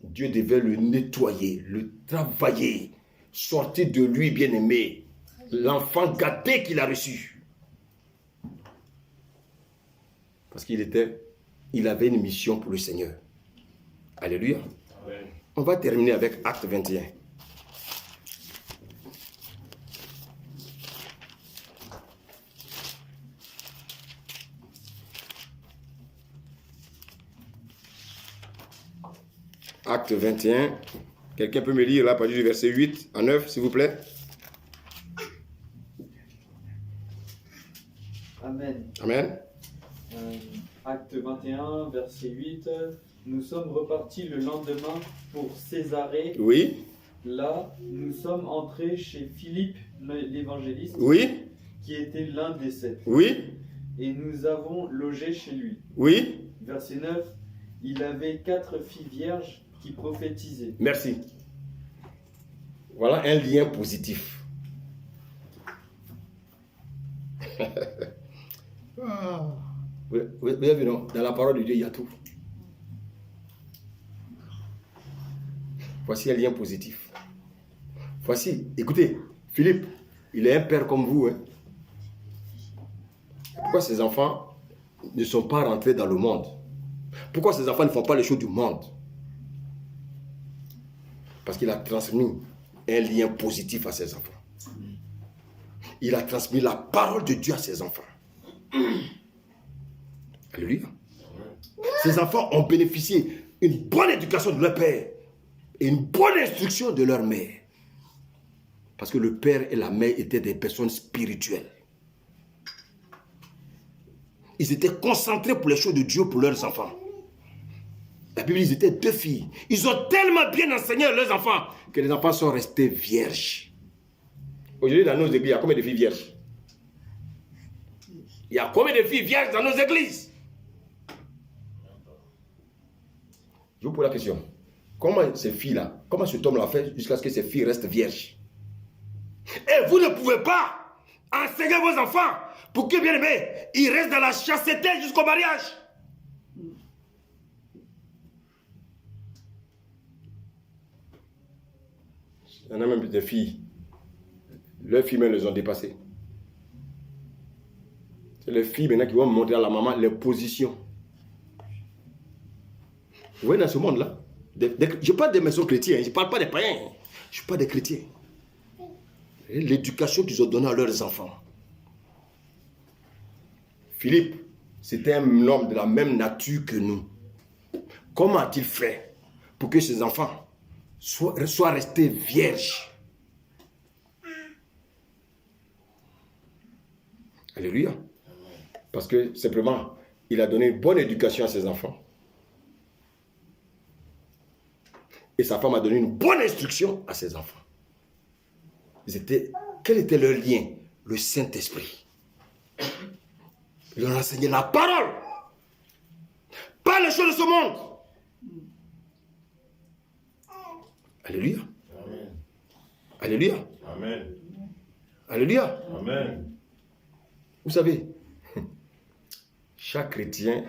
Dieu devait le nettoyer, le travailler, sortir de lui bien-aimé, l'enfant gâté qu'il a reçu. Parce qu'il avait une mission pour le Seigneur. Alléluia. Amen. On va terminer avec Acte 21. Acte 21. Quelqu'un peut me lire là, à partir du verset 8 à 9, s'il vous plaît? Amen. Amen. Acte 21, verset 8. Nous sommes repartis le lendemain pour Césarée. Oui. Là, nous sommes entrés chez Philippe l'évangéliste, Oui. qui était l'un des 7. Oui. Et nous avons logé chez lui. Oui. Verset 9. Il avait 4 filles vierges qui prophétisaient. Merci. Voilà un lien positif. Vous avez vu, non? Dans la parole de Dieu, il y a tout. Voici un lien positif. Voici, écoutez, Philippe, il est un père comme vous. Hein. Pourquoi ces enfants ne sont pas rentrés dans le monde? Pourquoi ces enfants ne font pas les choses du monde? Parce qu'il a transmis un lien positif à ses enfants. Il a transmis la parole de Dieu à ses enfants. Alléluia. Ces enfants ont bénéficié d'une bonne éducation de leur père et une bonne instruction de leur mère. Parce que le père et la mère étaient des personnes spirituelles. Ils étaient concentrés pour les choses de Dieu pour leurs enfants. La Bible, ils étaient 2 filles. Ils ont tellement bien enseigné à leurs enfants que les enfants sont restés vierges. Aujourd'hui, dans nos églises, il y a combien de filles vierges? Il y a combien de filles vierges dans nos églises? Je vous pose la question. Comment ces filles-là, comment cet homme l'a fait jusqu'à ce que ces filles restent vierges? Et vous ne pouvez pas enseigner vos enfants pour que, bien aimés, ils restent dans la chasteté jusqu'au mariage. Il y en a même des filles. Leurs filles même les ont dépassées. C'est les filles maintenant qui vont montrer à la maman les positions. Vous voyez dans ce monde-là, je parle des maisons chrétiennes, je ne parle pas des païens, je parle des chrétiens. L'éducation qu'ils ont donnée à leurs enfants. Philippe, c'était un homme de la même nature que nous. Comment a-t-il fait pour que ses enfants soient restés vierges? Alléluia. Parce que simplement, il a donné une bonne éducation à ses enfants. Et sa femme a donné une bonne instruction à ses enfants. Quel était leur lien? Le Saint-Esprit. Ils leur ont enseigné la parole. Pas les choses de ce monde. Alléluia. Amen. Alléluia. Amen. Alléluia. Amen. Vous savez, chaque chrétien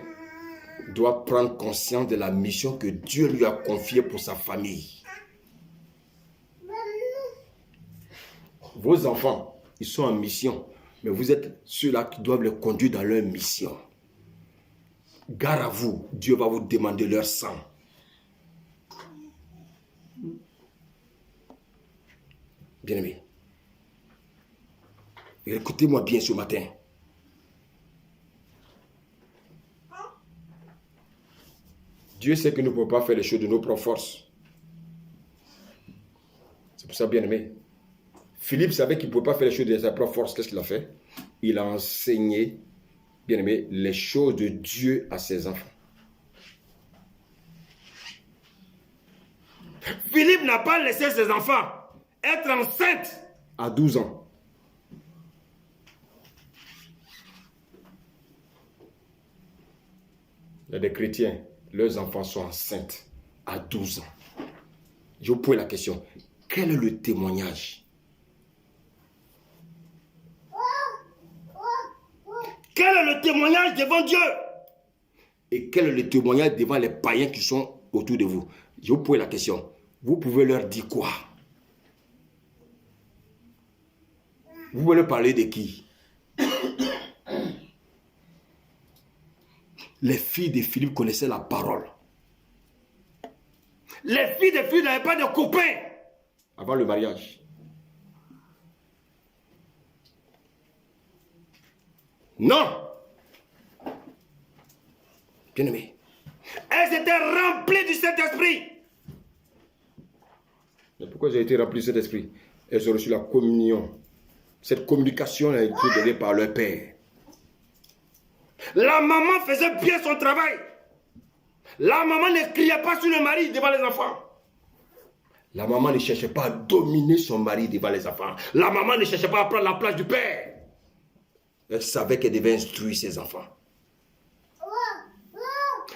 doit prendre conscience de la mission que Dieu lui a confiée pour sa famille. Vos enfants, ils sont en mission, mais vous êtes ceux-là qui doivent les conduire dans leur mission. Gare à vous, Dieu va vous demander leur sang. Bien-aimés, écoutez-moi bien ce matin. Dieu sait que nous ne pouvons pas faire les choses de nos propres forces. C'est pour ça, bien-aimé. Philippe savait qu'il ne pouvait pas faire les choses de sa propre force. Qu'est-ce qu'il a fait? Il a enseigné, bien-aimé, les choses de Dieu à ses enfants. Philippe n'a pas laissé ses enfants être enceintes à 12 ans. Il y a des chrétiens, leurs enfants sont enceintes à 12 ans. Je vous pose la question, quel est le témoignage? Quel est le témoignage devant Dieu? Et quel est le témoignage devant les païens qui sont autour de vous? Je vous pose la question, vous pouvez leur dire quoi? Vous voulez parler de qui? Les filles de Philippe connaissaient la parole. Les filles de Philippe n'avaient pas de copains avant le mariage. Non. Bien-aimés, elles étaient remplies du Saint-Esprit. Mais pourquoi j'ai été rempli du Saint-Esprit? Elles ont reçu la communion. Cette communication a été donnée par leur père. La maman faisait bien son travail. La maman ne criait pas sur le mari devant les enfants. La maman ne cherchait pas à dominer son mari devant les enfants. La maman ne cherchait pas à prendre la place du père. Elle savait qu'elle devait instruire ses enfants.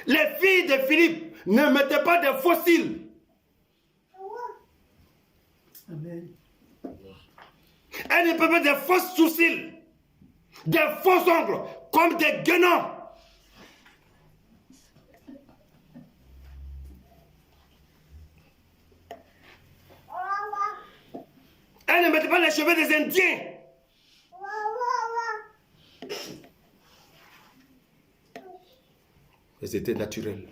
Les filles de Philippe ne mettaient pas de fossiles. Amen. Elles ne peuvent pas des fausses sourcils, des faux ongles, comme des guenons. Elles ne mettaient pas les cheveux des Indiens. Elles étaient naturelles.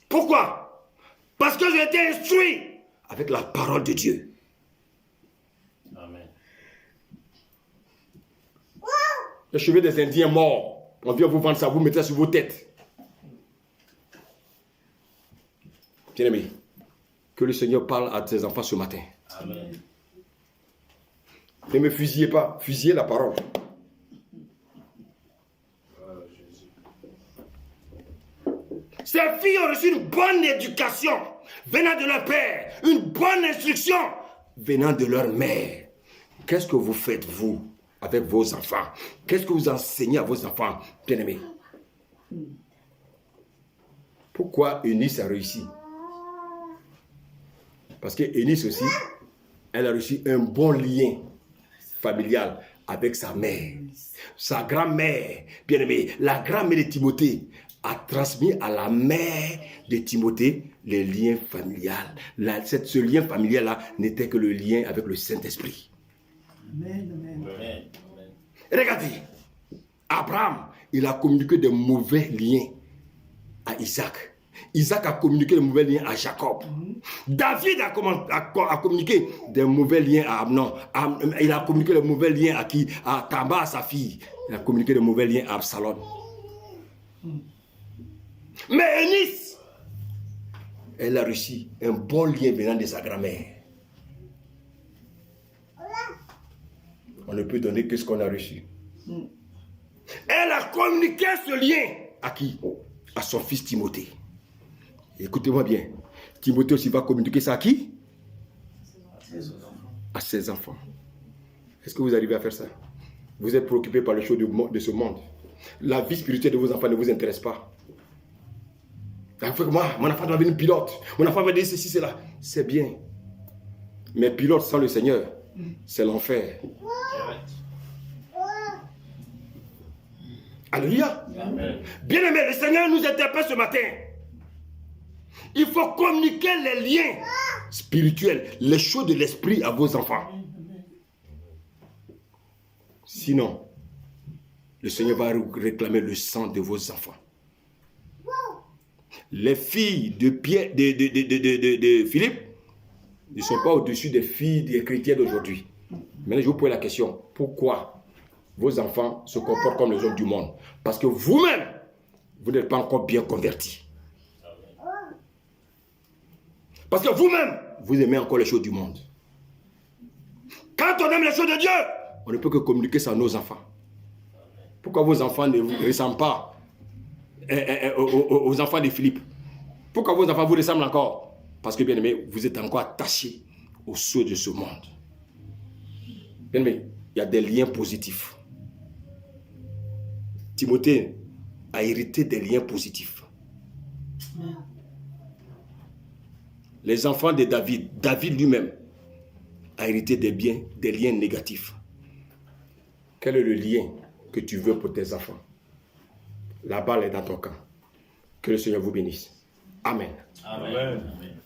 Pourquoi? Parce que j'ai été instruit avec la parole de Dieu. Amen. Les cheveux des Indiens morts, on vient vous vendre ça, vous mettez ça sur vos têtes. Bien-aimés, que le Seigneur parle à ses enfants ce matin. Amen. Ne me fusillez pas, fusillez la parole. Ces filles ont reçu une bonne éducation venant de leur père, une bonne instruction venant de leur mère. Qu'est-ce que vous faites, vous, avec vos enfants? Qu'est-ce que vous enseignez à vos enfants, bien-aimés? Pourquoi Eunice a réussi? Parce que Eunice aussi, elle a reçu un bon lien familial avec sa mère. Sa grand-mère, bien-aimée, la grand-mère de Timothée, a transmis à la mère de Timothée les liens familiales. Ce lien familial-là n'était que le lien avec le Saint-Esprit. Amen, amen. Amen. Regardez, Abraham, il a communiqué de mauvais liens à Isaac. Isaac a communiqué de mauvais liens à Jacob. David a communiqué de mauvais liens à Amnon. Il a communiqué de mauvais liens à qui? À Tamar, sa fille. Il a communiqué de mauvais liens à Absalom. Mais Eunice, elle a reçu un bon lien venant de sa grand-mère. On ne peut donner que ce qu'on a reçu. Elle a communiqué ce lien à qui? À son fils Timothée. Écoutez-moi bien. Timothée aussi va communiquer ça à qui? À ses enfants. Est-ce que vous arrivez à faire ça? Vous êtes préoccupé par les choses de ce monde. La vie spirituelle de vos enfants ne vous intéresse pas. Moi, mon enfant doit devenir pilote. Mon enfant va dire ceci, cela. C'est bien. Mais pilote sans le Seigneur, c'est l'enfer. Alléluia. Bien-aimé, le Seigneur nous interpelle ce matin. Il faut communiquer les liens spirituels, les choses de l'esprit à vos enfants. Sinon, le Seigneur va réclamer le sang de vos enfants. Les filles de Philippe ne sont pas au-dessus des filles des chrétiens d'aujourd'hui. Maintenant, je vous pose la question. Pourquoi vos enfants se comportent comme les hommes du monde? Parce que vous-même, vous n'êtes pas encore bien convertis. Parce que vous-même, vous aimez encore les choses du monde. Quand on aime les choses de Dieu, on ne peut que communiquer ça à nos enfants. Pourquoi vos enfants ne vous ressemblent pas aux enfants de Philippe? Pourquoi vos enfants vous ressemblent encore? Parce que, bien aimé, vous êtes encore attachés aux choses de ce monde. Bien aimé, il y a des liens positifs. Timothée a hérité des liens positifs. Les enfants de David, David lui-même, a hérité des liens négatifs. Quel est le lien que tu veux pour tes enfants? La balle est dans ton camp. Que le Seigneur vous bénisse. Amen. Amen. Amen.